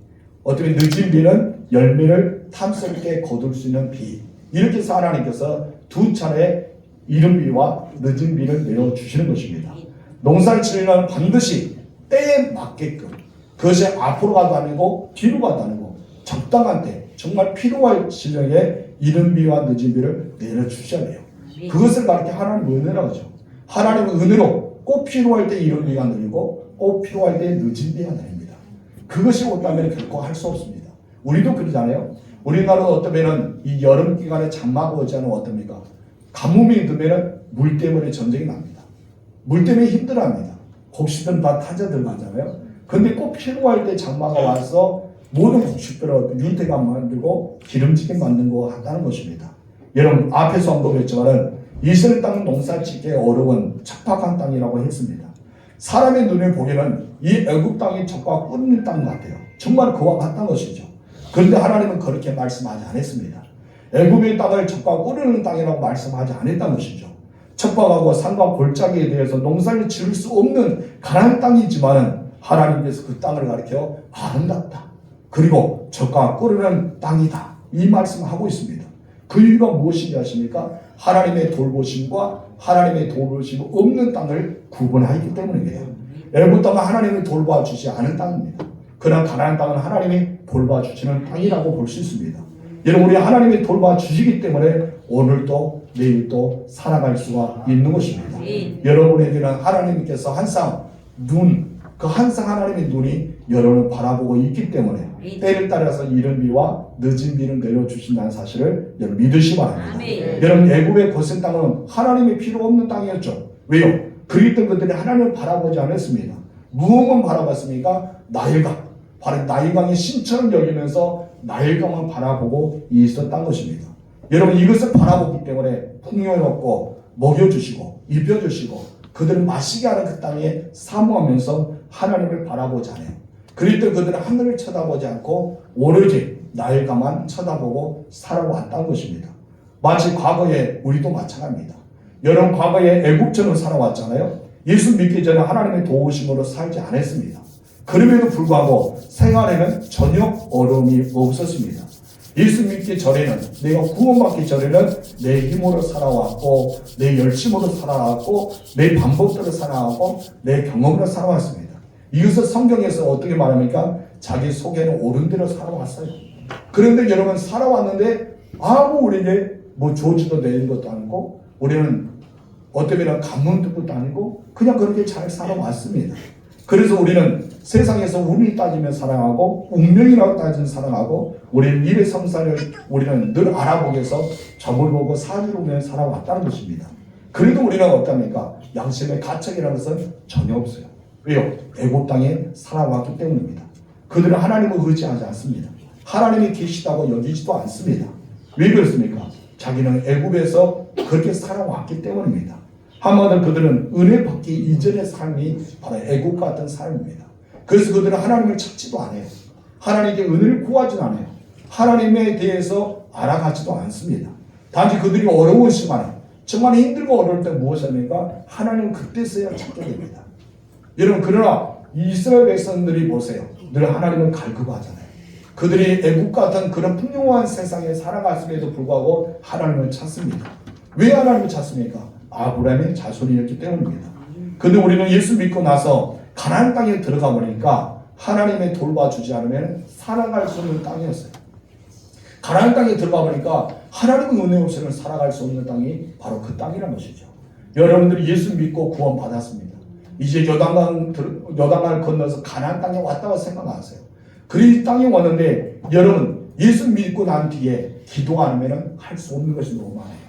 어떻게 늦은 비는 열매를 탐스럽게 거둘 수 있는 비. 이렇게 해서 하나님께서 두 차례 이른 비와 늦은 비를 내려주시는 것입니다. 농사를 지으려면 반드시 때에 맞게끔, 그것이 앞으로 가도 아니고 뒤로 가도 아니고 적당한 때, 정말 필요할 시점에 이른 비와 늦은 비를 내려주셔야 돼요. 그것을 가르쳐 하나님의 은혜라고 하죠. 하나님의 은혜로 꼭 필요할 때 이른 비가 내리고 꼭 필요할 때 늦은 비가 내립니다. 그것이 없다면 결코 할 수 없습니다. 우리도 그러잖아요. 우리나라도 어떠면은 이 여름 기간에 장마가 오지 않으면 어떻습니까? 가뭄이 들면 물 때문에 전쟁이 납니다. 물 때문에 힘들어합니다. 곡식들은 다 타져 들어가잖아요. 근데 꼭 필요할 때 장마가 와서 모든 곡식들을 윤택 안 만들고 기름지게 만든 거 한다는 것입니다. 여러분, 앞에서 언급했지만은 이스라엘 땅은 농사 짓기 어려운 척박한 땅이라고 했습니다. 사람의 눈에 보기에는 이 애굽 땅이 젖과 꿀린 땅 같아요. 정말 그와 같다는 것이죠. 그런데 하나님은 그렇게 말씀하지 않았습니다. 애굽의 땅을 젖과 꿀을 땅이라고 말씀하지 않았다는 것이죠. 척박하고 산과 골짜기에 대해서 농사를 지을 수 없는 가나안 땅이지만 하나님께서 그 땅을 가리켜 아름답다. 그리고 젖과 꿀을 땅이다. 이 말씀을 하고 있습니다. 그 이유가 무엇인지 아십니까? 하나님의 돌보심과 하나님의 돌보심 없는 땅을 구분하기 때문입니다. 애굽 땅은 하나님이 돌봐주지 않은 땅입니다. 그러나 가나안 땅은 하나님이 돌봐주시는 땅이라고 볼 수 있습니다. 여러분, 우리 하나님이 돌봐주시기 때문에 오늘도 내일도 살아갈 수가 있는 것입니다. 여러분에게는 하나님께서 항상 항상 하나님의 눈이 여러분을 바라보고 있기 때문에 때를 따라서 이른 비와 늦은 비를 내려주신다는 사실을 여러분 믿으시기 바랍니다. 여러분, 애굽의 거센 땅은 하나님의 필요 없는 땅이었죠. 왜요? 그리던 그들이 하나님을 바라보지 않았습니다. 무엇만 바라봤습니까? 나일강. 바로 나일강의 신처럼 여기면서 나일강만 바라보고 있었던 것입니다. 여러분, 이것을 바라보기 때문에 풍요롭고 먹여주시고 입혀주시고 그들은 마시게 하는 그 땅에 사모하면서 하나님을 바라보지 않아요. 그럴 때 그들은 하늘을 쳐다보지 않고 오로지 나일강만 쳐다보고 살아왔다는 것입니다. 마치 과거에 우리도 마찬가지입니다. 여러분, 과거에 애국처럼 살아왔잖아요. 예수 믿기 전에 하나님의 도우심으로 살지 않았습니다. 그럼에도 불구하고 생활에는 전혀 어려움이 없었습니다. 예수 믿기 전에는, 내가 구원받기 전에는 내 힘으로 살아왔고, 내 열심으로 살아왔고, 내 방법대로 살아왔고, 내 경험으로 살아왔습니다. 이것을 성경에서 어떻게 말합니까? 자기 속에는 옳은 대로 살아왔어요. 그런데 여러분, 살아왔는데 아무 우리에게 뭐 조지도 내린 것도 아니고, 우리는 어쩌면 가문 듣는 것도 아니고 그냥 그렇게 잘 살아왔습니다. 그래서 우리는 세상에서 운이 따지면 사랑하고 운명이라고 따지면 사랑하고 우리는 일의 성사를 우리는 늘 알아보기 위해서 점을 보고 사주를 보며 살아왔다는 것입니다. 그래도 우리는 어떻습니까? 양심의 가책이라는 것은 전혀 없어요. 왜요? 애굽 땅에 살아왔기 때문입니다. 그들은 하나님을 의지하지 않습니다. 하나님이 계시다고 여기지도 않습니다. 왜 그렇습니까? 자기는 애굽에서 그렇게 살아왔기 때문입니다. 한마디로 그들은 은혜 받기 이전의 삶이 바로 애국 같은 삶입니다. 그래서 그들은 하나님을 찾지도 않아요. 하나님께 은혜를 구하지도 않아요. 하나님에 대해서 알아가지도 않습니다. 단지 그들이 어려운 시간에 정말 힘들고 어려울 때 무엇입니까? 하나님은 그때서야 찾게 됩니다. 여러분, 그러나 이스라엘 백성들이 보세요. 늘 하나님을 갈급하잖아요. 그들이 애국 같은 그런 풍요한 세상에 살아갔음에도 불구하고 하나님을 찾습니다. 왜 하나님을 찾습니까? 아브라함의 자손이었기 때문입니다. 근데 우리는 예수 믿고 나서 가나안 땅에 들어가 보니까 하나님의 돌봐주지 않으면 살아갈 수 없는 땅이었어요. 가나안 땅에 들어가 보니까 하나님의 은혜 없이는 살아갈 수 없는 땅이 바로 그 땅이란 것이죠. 여러분들이 예수 믿고 구원 받았습니다. 이제 요단강을 건너서 가나안 땅에 왔다고 생각하세요. 그 땅에 왔는데 여러분, 예수 믿고 난 뒤에 기도 안 하면 할 수 없는 것이 너무 많아요.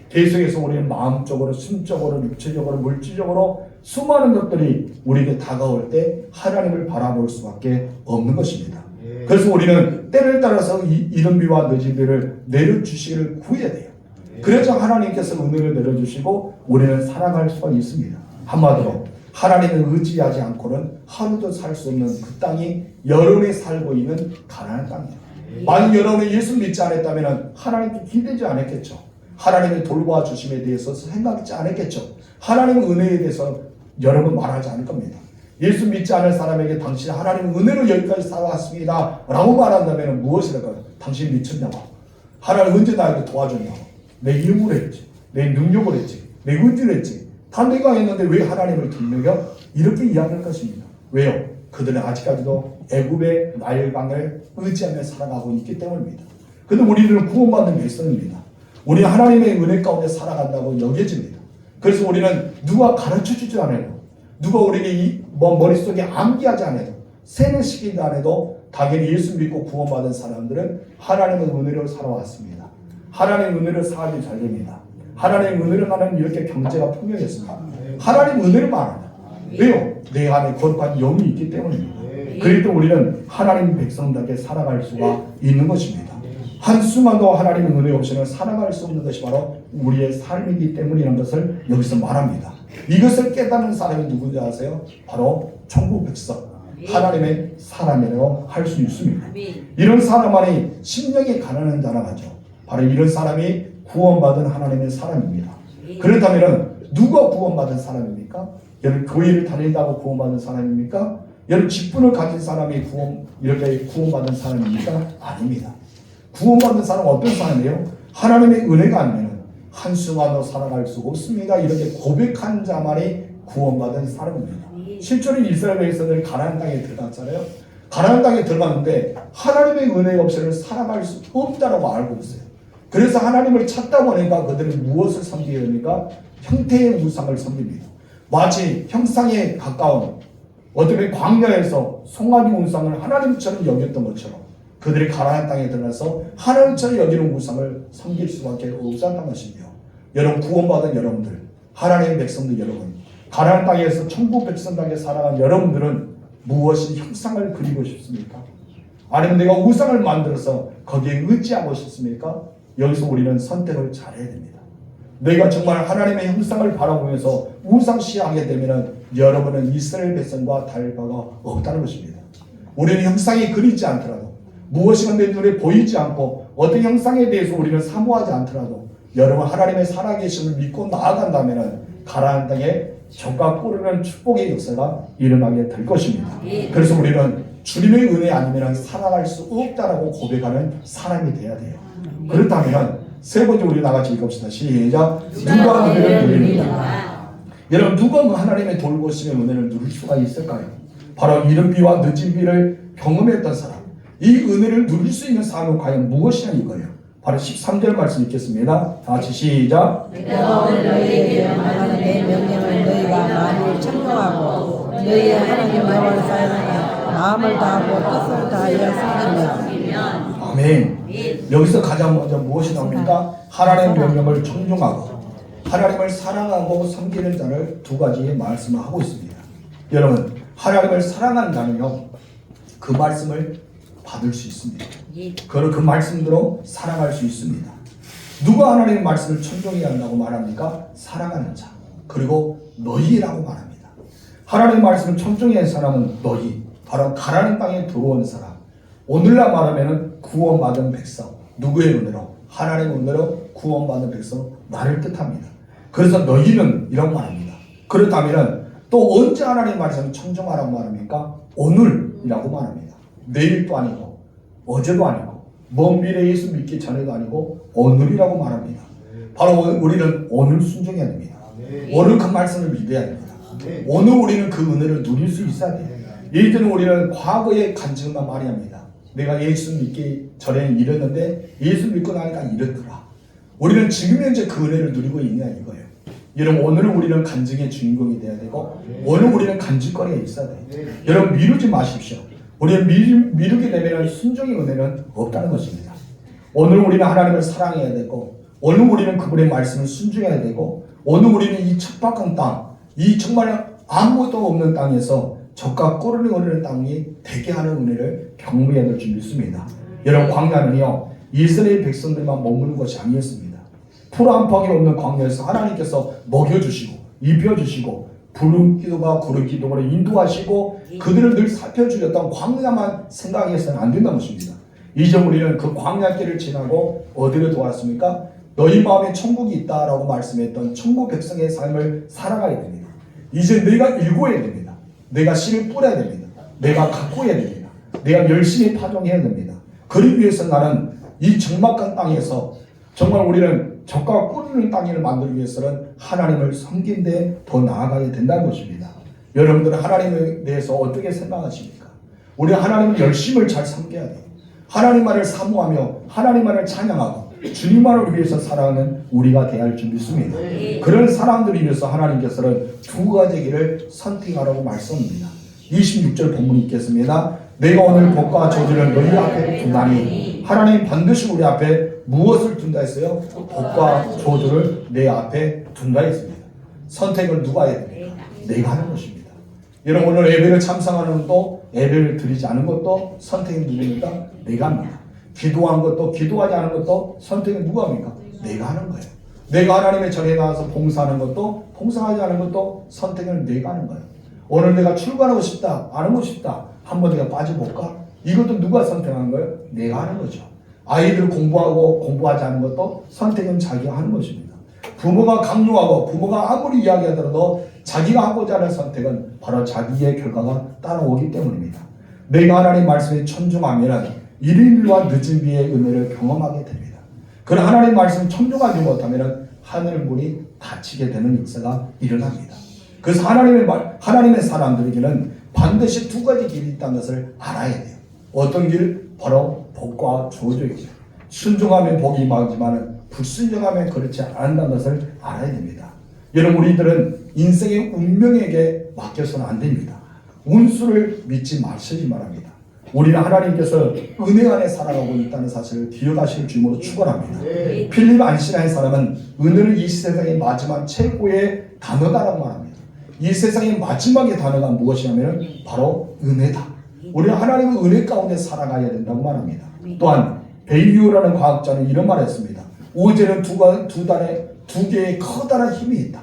계속해서 우리는 마음적으로, 심적으로, 육체적으로, 물질적으로 수많은 것들이 우리에게 다가올 때 하나님을 바라볼 수밖에 없는 것입니다. 그래서 우리는 때를 따라서 이른 비와 늦은 비를 내려주시기를 구해야 돼요. 그래서 하나님께서 은혜를 내려주시고 우리는 살아갈 수가 있습니다. 한마디로 하나님을 의지하지 않고는 하루도 살 수 없는 그 땅이 여러분이 살고 있는 가나안 땅이에요. 만약 여러분이 예수 믿지 않았다면 하나님께 기대지 않았겠죠. 하나님의 돌봐주심에 대해서 생각하지 않았겠죠. 하나님의 은혜에 대해서 여러분 말하지 않을 겁니다. 예수 믿지 않을 사람에게 당신 하나님의 은혜로 여기까지 살아왔습니다 라고 말한다면 무엇이랄까요? 당신 미쳤냐고. 하나님 언제 나에게 도와줬냐고. 내 힘으로 했지, 내 능력으로 했지, 내 의지로 했지, 다 내가 했는데 왜 하나님을 뒷먹여? 이렇게 이야기할 것입니다. 왜요? 그들은 아직까지도 애굽의 나일강을 의지하며 살아가고 있기 때문입니다. 그런데 우리는 구원받는 백성입니다. 우리는 하나님의 은혜 가운데 살아간다고 여겨집니다. 그래서 우리는 누가 가르쳐주지 않아도, 누가 우리에게 머릿속에 암기하지 않아도, 세뇌시키지 않아도 당연히 예수 믿고 구원받은 사람들은 하나님의 은혜로 살아왔습니다. 하나님의 은혜로 살기 잘 됩니다. 하나님의 은혜로 나는 이렇게 경제가 풍요했습니다. 하나님의 은혜를 말합니다. 왜요? 내 안에 거룩한 영이 있기 때문입니다. 그래도 우리는 하나님 백성답게 살아갈 수가 있는 것입니다. 한순간도 하나님의 은혜 없이는 살아갈 수 없는 것이 바로 우리의 삶이기 때문이라는 것을 여기서 말합니다. 이것을 깨닫는 사람이 누군지 아세요? 바로 천국 백성, 하나님의 사람이라고 할 수 있습니다. 이런 사람만이 심령이 가난한 자라가죠. 바로 이런 사람이 구원받은 하나님의 사람입니다. 그렇다면 누가 구원받은 사람입니까? 여러분 교회를 다닌다고 구원받은 사람입니까? 여러분 직분을 가진 사람이 이렇게 구원받은 사람입니까? 아닙니다. 구원받은 사람은 어떤 사람이에요? 하나님의 은혜가 아니면 한순간도 살아갈 수 없습니다. 이렇게 고백한 자만이 구원받은 사람입니다. 실제로 이스라엘 백성들이 가나안 땅에 들어갔잖아요. 가나안 땅에 들어갔는데 하나님의 은혜 없이는 살아갈 수 없다라고 알고 있어요. 그래서 하나님을 찾다 보니까 그들은 무엇을 섬기게 됩니까? 형태의 우상을 섬깁니다. 마치 형상에 가까운 어떻게 광야에서 송아지 우상을 하나님처럼 여겼던 것처럼 그들이 가나안 땅에 들어가서 하나님처럼 여기는 우상을 섬길 수밖에 없었던 것이며, 여러분 구원받은 여러분들, 하나님의 백성들 여러분, 가나안 땅에서 천국 백성답게 살아간 여러분들은 무엇이 형상을 그리고 싶습니까? 아니면 내가 우상을 만들어서 거기에 의지하고 싶습니까? 여기서 우리는 선택을 잘해야 됩니다. 내가 정말 하나님의 형상을 바라보면서 우상시하게 되면 여러분은 이스라엘 백성과 다를 바가 없다는 것입니다. 우리는 형상이 그리지 않더라도, 무엇이가 내 눈에 보이지 않고 어떤 형상에 대해서 우리는 사모하지 않더라도 여러분 하나님의 살아계심을 믿고 나아간다면 가나안 땅에 적과 꿀이라는 축복의 역사가 일어나게 될 것입니다. 그래서 우리는 주님의 은혜 아니면 살아갈 수 없다라고 고백하는 사람이 되어야 돼요. 그렇다면 세 번째 우리 나같이 읽읍시다. 시작. 누가 은혜를 누립니까? 여러분 누가 하나님의 돌보심의 은혜를 누릴 수가 있을까요? 바로 이른 비와 늦은 비를 경험했던 사람, 이 은혜를 누릴 수 있는 사람은 과연 무엇이냐 이거예요. 바로 13절 말씀 읽겠습니다. 다 같이 시작. 내가 오늘 너희에게 명하는 내 명령을 너희가 만일 청종하고 너희의 하나님 여호와를 사랑하여 마음을 다하고 뜻을 다하여 섬기면. 아멘. 여기서 가장 먼저 무엇이 나옵니까? 하나님의 명령을 청종하고 하나님을 사랑하고 섬기는 자를 두 가지의 말씀을 하고 있습니다. 여러분 하나님을 사랑하는 자는요 그 말씀을 받을 수 있습니다. 그 말씀대로 살아갈 수 있습니다. 누가 하나님의 말씀을 청종해야 한다고 말합니까? 사랑하는 자, 그리고 너희라고 말합니다. 하나님의 말씀을 청종해야 할 사람은 너희, 바로 가나안 땅에 들어온 사람, 오늘날 말하면 구원받은 백성, 누구의 은혜로? 하나님의 은혜로 구원받은 백성, 나를 뜻합니다. 그래서 너희는 이라고 말합니다. 그렇다면 또 언제 하나님의 말씀을 청종하라고 말합니까? 오늘이라고 말합니다. 내일도 아니고 어제도 아니고 먼 미래 예수 믿기 전에도 아니고 오늘이라고 말합니다. 바로 우리는 오늘 순종해야 됩니다. 오늘 그 말씀을 믿어야 됩니다. 오늘 우리는 그 은혜를 누릴 수 있어야 돼요. 예전에 우리는 과거의 간증만 많이 합니다. 내가 예수 믿기 전에는 이랬는데 예수 믿고 나니까 이랬더라. 우리는 지금 현재 그 은혜를 누리고 있냐 이거예요. 여러분 오늘은 우리는 간증의 주인공이 돼야 되고 오늘 우리는 간증거리가 있어야 돼요. 여러분 미루지 마십시오. 우리는 미루게 되면 순종의 은혜는 없다는 것입니다. 오늘 우리는 하나님을 사랑해야 되고 오늘 우리는 그분의 말씀을 순종해야 되고 오늘 우리는 이 척박한 땅, 이 정말 아무것도 없는 땅에서 적과 꿀을 흐르는 땅이 되게 하는 은혜를 경험해야 될 줄 믿습니다. 여러분 광야는요 이스라엘 백성들만 머무는 것이 아니었습니다. 풀 한 퍽이 없는 광야에서 하나님께서 먹여주시고 입혀주시고 부른 기도가 구른 기도로 인도하시고 그들을 늘 살펴주셨던 광야만 생각해서는 안 된다는 것입니다. 이제 우리는 그 광야길을 지나고 어디를 도왔습니까? 너희 마음에 천국이 있다라고 말씀했던 천국 백성의 삶을 살아가야 됩니다. 이제 내가 일궈야 됩니다. 내가 씨를 뿌려야 됩니다. 내가 가꾸어야 됩니다. 내가 열심히 파종해야 됩니다. 그를 위해서 나는 이 적막한 땅에서 정말 우리는 적과 꿀을 땅을 만들기 위해서는 하나님을 섬긴데 더 나아가야 된다는 것입니다. 여러분들은 하나님에 대해서 어떻게 생각하십니까? 우리 하나님을 열심을 잘 섬겨야 돼요. 하나님만을 사모하며 하나님만을 찬양하고 주님만을 위해서 살아가는 우리가 되어야 할 줄 믿습니다. 그런 사람들을 위해서 하나님께서는 두 가지 길을 선택하라고 말씀합니다. 26절 본문 읽겠습니다. 내가 오늘 복과 저주를 너희 앞에 두나니 하나님 반드시 우리 앞에 무엇을 둔다 했어요? 복과 저주를 내 앞에 둔다 했습니다. 선택을 누가 해야 됩니까? 내가 하는 것입니다. 여러분 오늘 예배를 참석하는 것도 예배를 드리지 않은 것도 선택이 누굽니까? 내가 합니다. 기도한 것도 기도하지 않은 것도 선택은 누가 합니까? 내가 하는 거예요. 내가 하나님의 전에 나와서 봉사하는 것도 봉사하지 않은 것도 선택은 내가 하는 거예요. 오늘 내가 출발하고 싶다, 안 하고 싶다, 한번 내가 빠져볼까? 이것도 누가 선택한 거예요? 내가 하는 거죠. 아이들 공부하고 공부하지 않는 것도 선택은 자기가 하는 것입니다. 부모가 강요하고 부모가 아무리 이야기하더라도 자기가 하고자 하는 선택은 바로 자기의 결과가 따라오기 때문입니다. 내가 하나님 말씀에 천중하면 이른비와 늦은 비의 은혜를 경험하게 됩니다. 그런 하나님 말씀 청중하지 못하면 하늘 문이 닫히게 되는 역사가 일어납니다. 그래서 하나님의 사람들에게는 반드시 두 가지 길이 있다는 것을 알아야 돼요. 어떤 길? 바로 복과 저주이죠. 순종하면 복이 임하지만 불순종하면 그렇지 않는다는 것을 알아야 됩니다. 여러분, 우리들은 인생의 운명에게 맡겨서는 안 됩니다. 운수를 믿지 마시기 바랍니다. 우리는 하나님께서 은혜 안에 살아가고 있다는 사실을 기억하실 줄로 축원합니다. 필립 안시라는 사람은 은혜를 이 세상의 마지막 최고의 단어다라고 말합니다. 이 세상의 마지막의 단어가 무엇이냐면 바로 은혜다. 우리는 하나님의 은혜 가운데 살아가야 된다고 말합니다. 또한 베이유라는 과학자는 이런 말을 했습니다. 우주에는 두 개의 커다란 힘이 있다.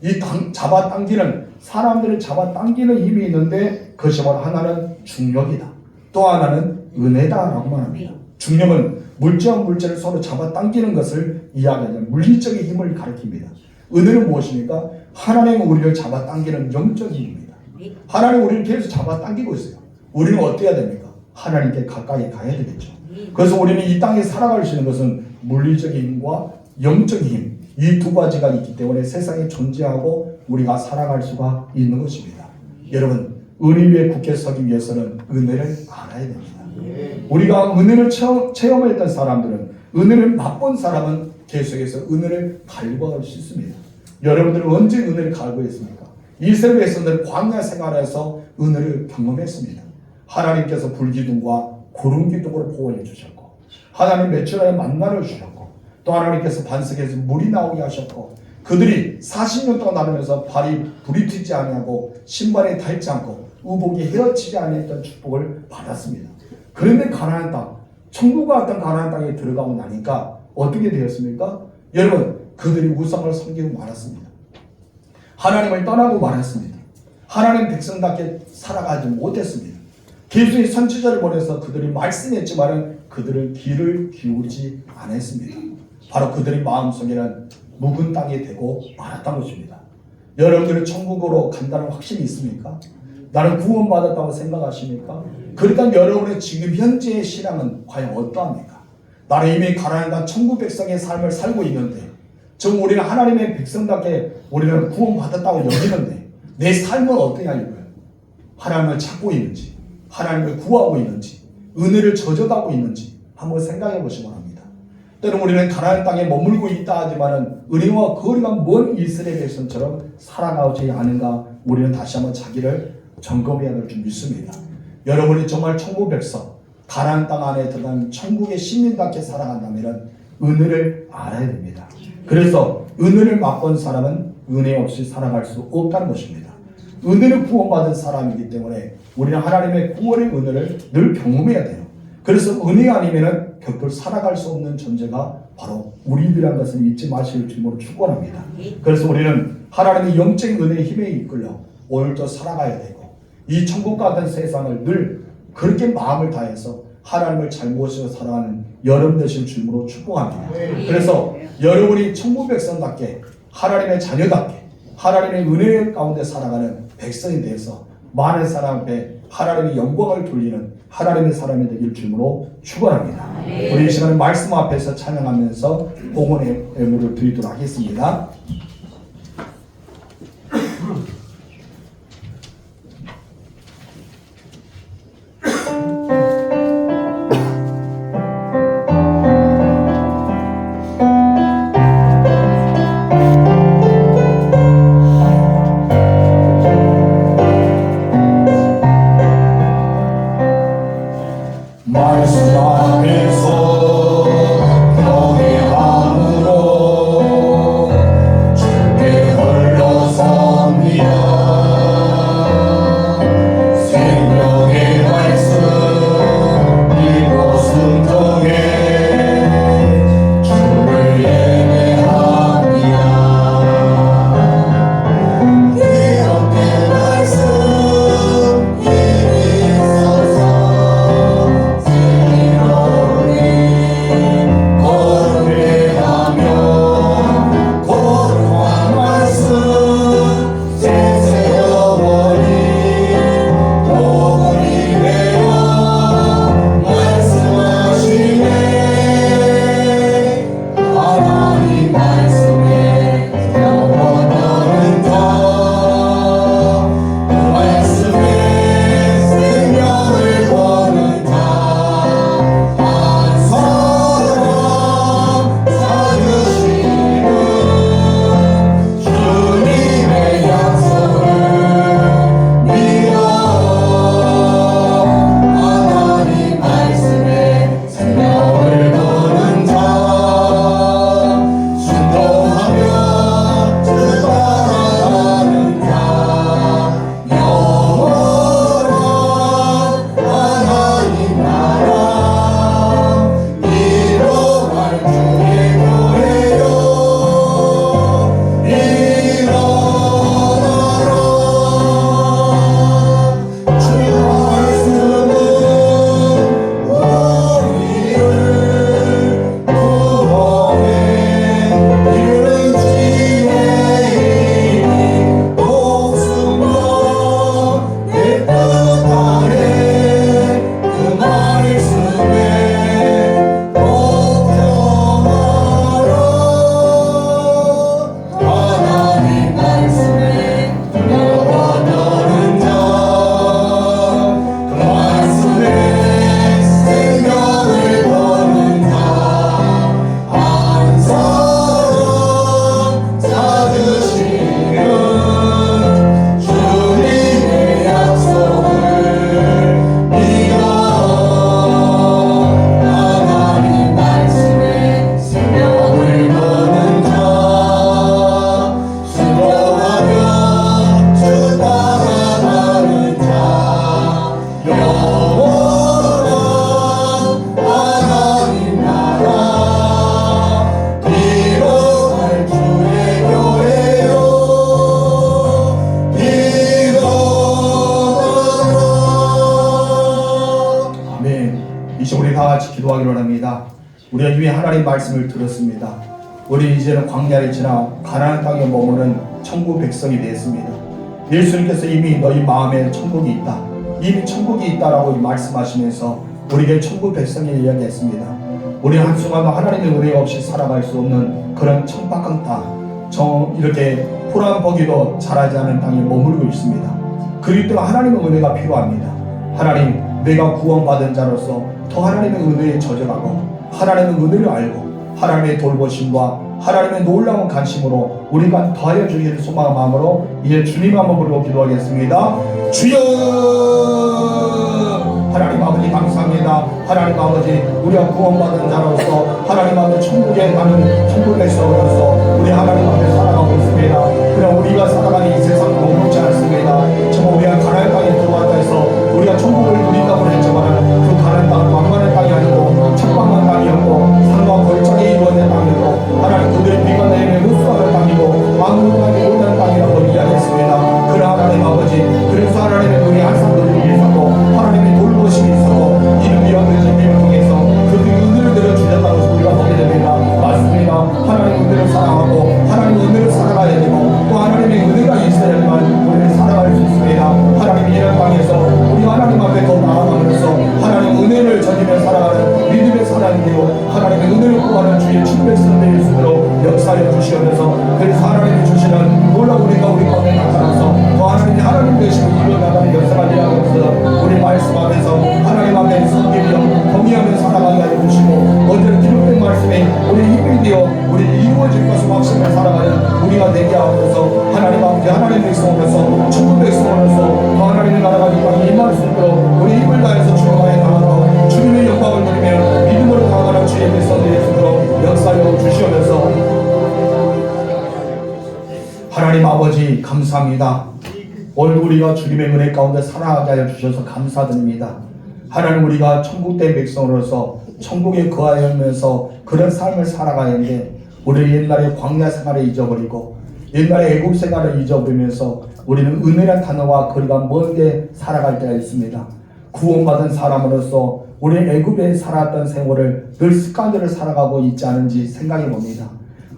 이 잡아당기는, 사람들을 잡아당기는 힘이 있는데 그것이 바로 하나는 중력이다. 또 하나는 은혜다라고 말합니다. 중력은 물질과 물질을 서로 잡아당기는 것을 이야기하는 물리적인 힘을 가리킵니다. 은혜는 무엇입니까? 하나님은 우리를 잡아당기는 영적인 힘입니다. 하나님은 우리를 계속 잡아당기고 있어요. 우리는 어떻게 해야 됩니까? 하나님께 가까이 가야 되겠죠. 그래서 우리는 이 땅에 살아갈 수 있는 것은 물리적인 힘과 영적인 힘, 이 두 가지가 있기 때문에 세상에 존재하고 우리가 살아갈 수가 있는 것입니다. 여러분, 은혜 위에 굳게 서기 위해서는 은혜를 알아야 됩니다. 우리가 은혜를 체험했던 사람들은, 은혜를 맛본 사람은 계속해서 은혜를 갈구할 수 있습니다. 여러분들은 언제 은혜를 갈구했습니까? 이스라엘에서는 광야 생활에서 은혜를 경험했습니다. 하나님께서 불기둥과 구름기둥으로 보호해 주셨고, 하나님 매출하여 만나를 주셨고, 또 하나님께서 반석에서 물이 나오게 하셨고, 그들이 40년 동안 나누면서 발이 불이 튀지 아니하고 신발에 닳지 않고 의복이 헤어치지 아니했던 축복을 받았습니다. 그런데 가나안 땅, 천국과 같은 가나안 땅에 들어가고 나니까 어떻게 되었습니까? 여러분, 그들이 우상을 섬기고 말았습니다. 하나님을 떠나고 말았습니다. 하나님 백성답게 살아가지 못했습니다. 계속 선지자를 보내서 그들이 말씀했지만 그들을 귀를 기울이지 않았습니다. 바로 그들의 마음속에는 묵은 땅이 되고 말았던 것입니다. 여러분들은 천국으로 간다는 확신이 있습니까? 나는 구원받았다고 생각하십니까? 그러니까 여러분의 지금 현재의 신앙은 과연 어떠합니까? 나는 이미 가나안 땅 천국 백성의 삶을 살고 있는데, 즉 우리는 하나님의 백성답게 우리는 구원받았다고 여기는데 내 삶은 어떠냐 이거예요. 하나님을 찾고 있는지, 하나님을 구하고 있는지, 은혜를 저져가고 있는지 한번 생각해 보시기 바랍니다. 때로 우리는 가나안 땅에 머물고 있다 하지만은 은혜와 거리가 먼 이스라엘 백성처럼 살아가지 않은가, 우리는 다시 한번 자기를 점검해야 될 줄 믿습니다. 여러분이 정말 천국 백성, 가나안 땅 안에 들어간 천국의 시민답게 살아간다면 은혜를 알아야 됩니다. 그래서 은혜를 맛본 사람은 은혜 없이 살아갈 수 없다는 것입니다. 은혜를 구원받은 사람이기 때문에 우리는 하나님의 구원의 은혜를 늘 경험해야 돼요. 그래서 은혜 아니면은 곁을 살아갈 수 없는 존재가 바로 우리들이라는 것을 잊지 마실 줄로 축원합니다. 그래서 우리는 하나님의 영적인 은혜의 힘에 이끌려 오늘도 살아가야 되고, 이 천국 같은 세상을 늘 그렇게 마음을 다해서 하나님을 잘 모시고 살아가는 여러분 되실 줄로 축복합니다. 그래서 여러분이 천국 백성답게, 하나님의 자녀답게, 하나님의 은혜 가운데 살아가는 백성이 되어서 많은 사람 앞에 하나님의 영광을 돌리는 하나님의 사람이 되길 주님으로 축원합니다. 우리 이 시간에 말씀 앞에서 찬양하면서 봉헌의 예물을 드리도록 하겠습니다. 말씀 앞에서 경외함으로 감사합니다. 우리가 이미 하나님 말씀을 들었습니다. 우리 이제는 광야를 지나 가나안 땅에 머무는 천국 백성이 되었습니다. 예수님께서 이미 너희 마음에 천국이 있다, 이미 천국이 있다라고 말씀하시면서 우리에게 천국 백성을 이야기했습니다. 우리 한순간도 하나님의 은혜 없이 살아갈 수 없는 그런 천박한 땅, 이렇게 포란보기도 자라지 않은 땅에 머물고 있습니다. 그리고 또 하나님의 은혜가 필요합니다. 하나님, 내가 구원받은 자로서 더 하나님의 은혜에 젖어가고 하나님의 은혜를 알고 하나님의 돌보심과 하나님의 놀라운 관심으로 우리가 더하여 주기를 소망한 마음으로 이제 주님 한번 기도하겠습니다. 주여! 하나님 아버지 감사합니다. 하나님 아버지, 우리가 구원받은 자로서 하나님 아버지 천국에 가는 천국 백성으로서 우리 하나님 앞에 살아가고 있습니다. 그럼 우리가 살아가는 이 세상 녹록지 않습니다. 정말 우리가 가나안 땅에 들어왔다 해서 우리가 천국을 누린다고 했지만 그 가나안 땅은 만만한 땅이 아니고 천박한 땅이었고 산과 골짜기에 이루어진 땅이고 하나님 그들의 비가 내리는 흡수하는 땅이고 아무것도 하지 못하는 땅이라고 이야기했습니다. 그러나 하나님 아버지, 그래서 하나님의 눈이 항상 그들을 위해서도 하나님의 돌보심이 있었고 이는 미완의 진리를 통해서 그들이 은혜를 내려주셨다고 우리가 보게 됩니다. 맞습니다. 하나님 은혜를 사랑하고 하나님 은혜를 살아가야 되고 또 하나님의 은혜가 있어야만 우리는 살아갈 수 있습니다. 하나님 이런 땅에서 우리가 하나님 앞에 더 나아가면서 하나님 은혜를 전이며 살아가는 믿음의 사람이 되고 하나님의 은혜를 구하는 주의 친백성 될 수 있도록 역사해 주시면서 그래서 하나님이 주시는 놀라운 우리가 우리 가운데 나타나서 더 하나님 되시고 이루어나가는 역사가 되어서 우리 말씀하면서 하나님 앞에 섬기며 동의하며 살아가게 하여 주시고 언제나 기록된 말씀에 우리 힘이 되어 우리 이루어질 것을 확신을 살아가는 우리가 되게 하옵소서. 하나님 아버지, 하나님 백성으로서 천국 백성으로서 더 하나님의 나라가 이 땅에 임할 수 있도록 우리 힘을 다해서 주님과에 나가서 주님의 영광을 누리며 믿음으로 나아가는 주의 백성들이 될 수 있도록 역사하여 주시옵소서. 하나님 아버지 감사합니다. 오늘 우리가 주님의 은혜 가운데 살아가게 하여 주셔서 감사드립니다. 하나님, 우리가 천국된 백성으로서 천국에 거하면서 그런 삶을 살아가야 하는데 우리 옛날에 광야 생활을 잊어버리고 옛날에 애국 생활을 잊어버리면서 우리는 은혜란 단어와 거리가 먼데 살아갈 때가 있습니다. 구원받은 사람으로서 우리 애국에 살았던 생활을 늘 습관대로 살아가고 있지 않은지 생각해 봅니다.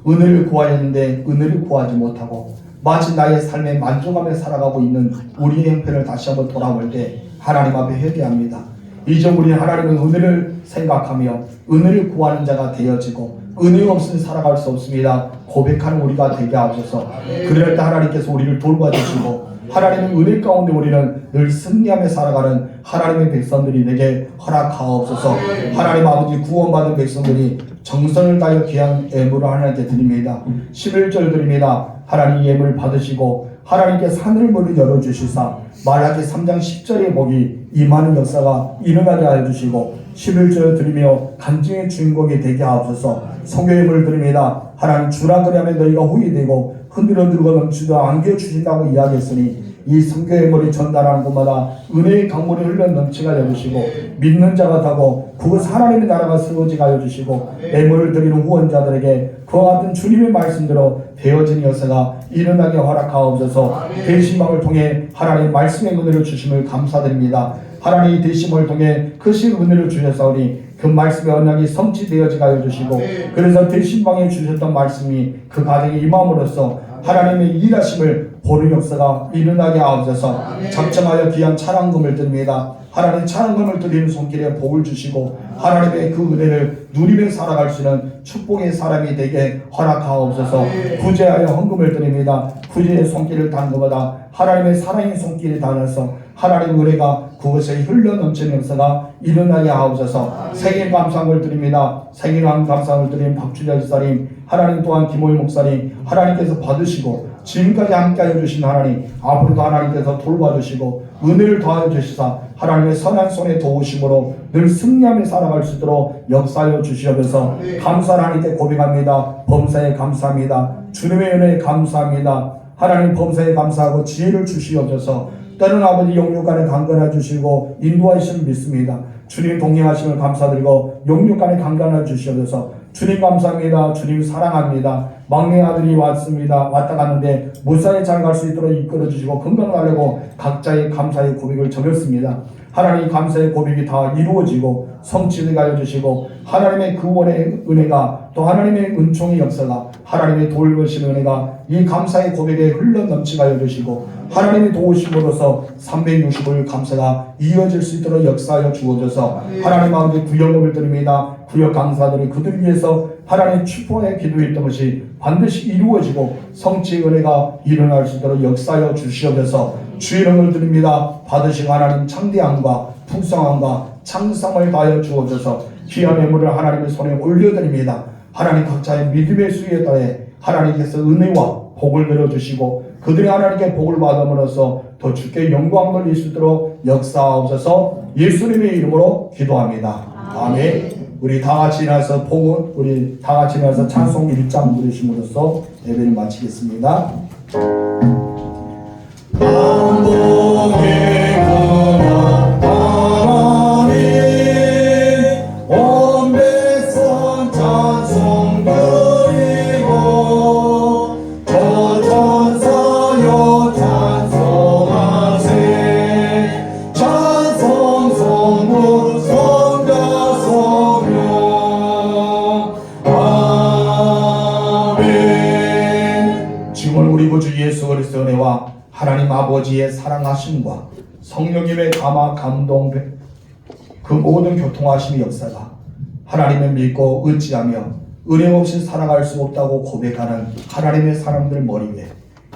은혜를 구해야 하는데 은혜를 구하지 못하고 마치 나의 삶에 만족하며 살아가고 있는 우리의 형편을 다시 한번 돌아볼 때 하나님 앞에 회개합니다. 이제 우리는 하나님의 은혜를 생각하며 은혜를 구하는 자가 되어지고 은혜 없이는 살아갈 수 없습니다. 고백하는 우리가 되게 하옵소서. 그럴 때 하나님께서 우리를 돌봐주시고 하나님의 은혜 가운데 우리는 늘 승리하며 살아가는 하나님의 백성들이 되게 허락하옵소서. 하나님 아버지, 구원받은 백성들이 정성을 다하여 귀한 예물을 하나님께 드립니다. 11절 드립니다. 하나님 예물 받으시고 하나님께서 하늘문을 열어주시사 말라기 3장 10절의 복이 임하는 역사가 일어나게 하여 주시고 11절 드리며 간증의 주인공이 되게 하옵소서. 성교예물 드립니다. 하나님 주라 그러면 너희가 후이 되고 흔들어 넘치도 안겨주신다고 이야기했으니 이 성교예물이 전달하는 곳마다 은혜의 강물이 흘러 넘치게 하여 주시고 믿는 자가 타고 그것 하나님의 나라가 세워지게 하여 주시고 예물을 드리는 후원자들에게 그와 같은 주님의 말씀대로 되어진 역사가 일어나게 허락하옵소서. 대신방을 통해 하나님 말씀의 은혜를 주심을 감사드립니다. 하나님 대심을 통해 크신 은혜를 주셨사오니 그 말씀의 언약이 성취되어지게 하여 주시고 그래서 대신방에 주셨던 말씀이 그 가정에 임함으로써 하나님의 일하심을 보는 역사가 일어나게 하옵소서. 작정하여 귀한 찬양금을 드립니다. 하나님 찬양금을 드리는 손길에 복을 주시고 하나님의 그 은혜를 누리며 살아갈 수 있는 축복의 사람이 되게 허락하옵소서. 구제하여 헌금을 드립니다. 구제의 손길을 단 것보다 하나님의 사랑의 손길이 닿아서 하나님의 은혜가 그것에 흘러넘치는 역사가 일어나게 하옵소서. 생일 감사를 드립니다. 생일 감사를 드린 박주자 집사님, 하나님 또한 김호일 목사님 하나님께서 받으시고 지금까지 함께하여 주신 하나님, 앞으로도 하나님께서 돌봐주시고 은혜를 더하여 주시사 하나님의 선한 손에 도우심으로 늘 승리하며 살아갈 수 있도록 역사하여 주시옵소서. 감사를 하나님께 고백합니다. 범사에 감사합니다. 주님의 은혜에 감사합니다. 하나님 범사에 감사하고 지혜를 주시옵소서. 때로는 아버지 영육간에 강건해 주시고 인도하시는 믿습니다. 주님 동행하심을 감사드리고 영육간에 강건해 주시옵소서. 주님 감사합니다. 주님 사랑합니다. 막내 아들이 왔습니다. 왔다 갔는데 무사히 잘 갈 수 있도록 이끌어 주시고 건강 달래고 각자의 감사의 고백을 적였습니다. 하나님 감사의 고백이 다 이루어지고 성취되게 하여 주시고 하나님의 구원의 은혜가 또 하나님의 은총의 역사가 하나님의 돌보신 은혜가 이 감사의 고백에 흘러 넘치게 하여 주시고 하나님의 도우심으로서 365일 감사가 이어질 수 있도록 역사하여 주어져서 하나님 아버지 구역업을 드립니다. 구역 강사들이 그들 위해서 하나님 축복의 기도했던 것이 반드시 이루어지고 성취의 은혜가 일어날 수 있도록 역사하여 주시옵소서. 주의 이름을 드립니다. 받으시고 하나님 창대함과 풍성함과 창성을 다하여 주어져서 귀한 예물을 하나님의 손에 올려드립니다. 하나님 각자의 믿음의 수에 따라 하나님께서 은혜와 복을 내려주시고 그들이 하나님께 복을 받음으로써 더 주께 영광 돌릴 수 있도록 역사하옵소서. 예수님의 이름으로 기도합니다. 아멘. 우리 다 같이 일어나서 복을 우리 다 같이 일어나서 찬송 1장 부르심으로써 예배를 마치겠습니다. 예수 그리스도의 은혜와 하나님 아버지의 사랑하심과 성령님의 감화 감동 그 모든 교통하심의 역사가 하나님을 믿고 의지하며 은혜 없이 살아갈 수 없다고 고백하는 하나님의 사람들 머리 위에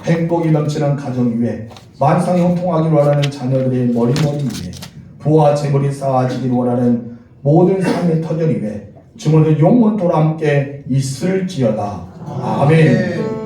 행복이 넘치는 가정 위에 만상이 형통하기를 원하는 자녀들의 머리 위에 부와 재물이 쌓아지기를 원하는 모든 삶의 터전 위에 주모든 영원토록 함께 있을지어다. 아멘.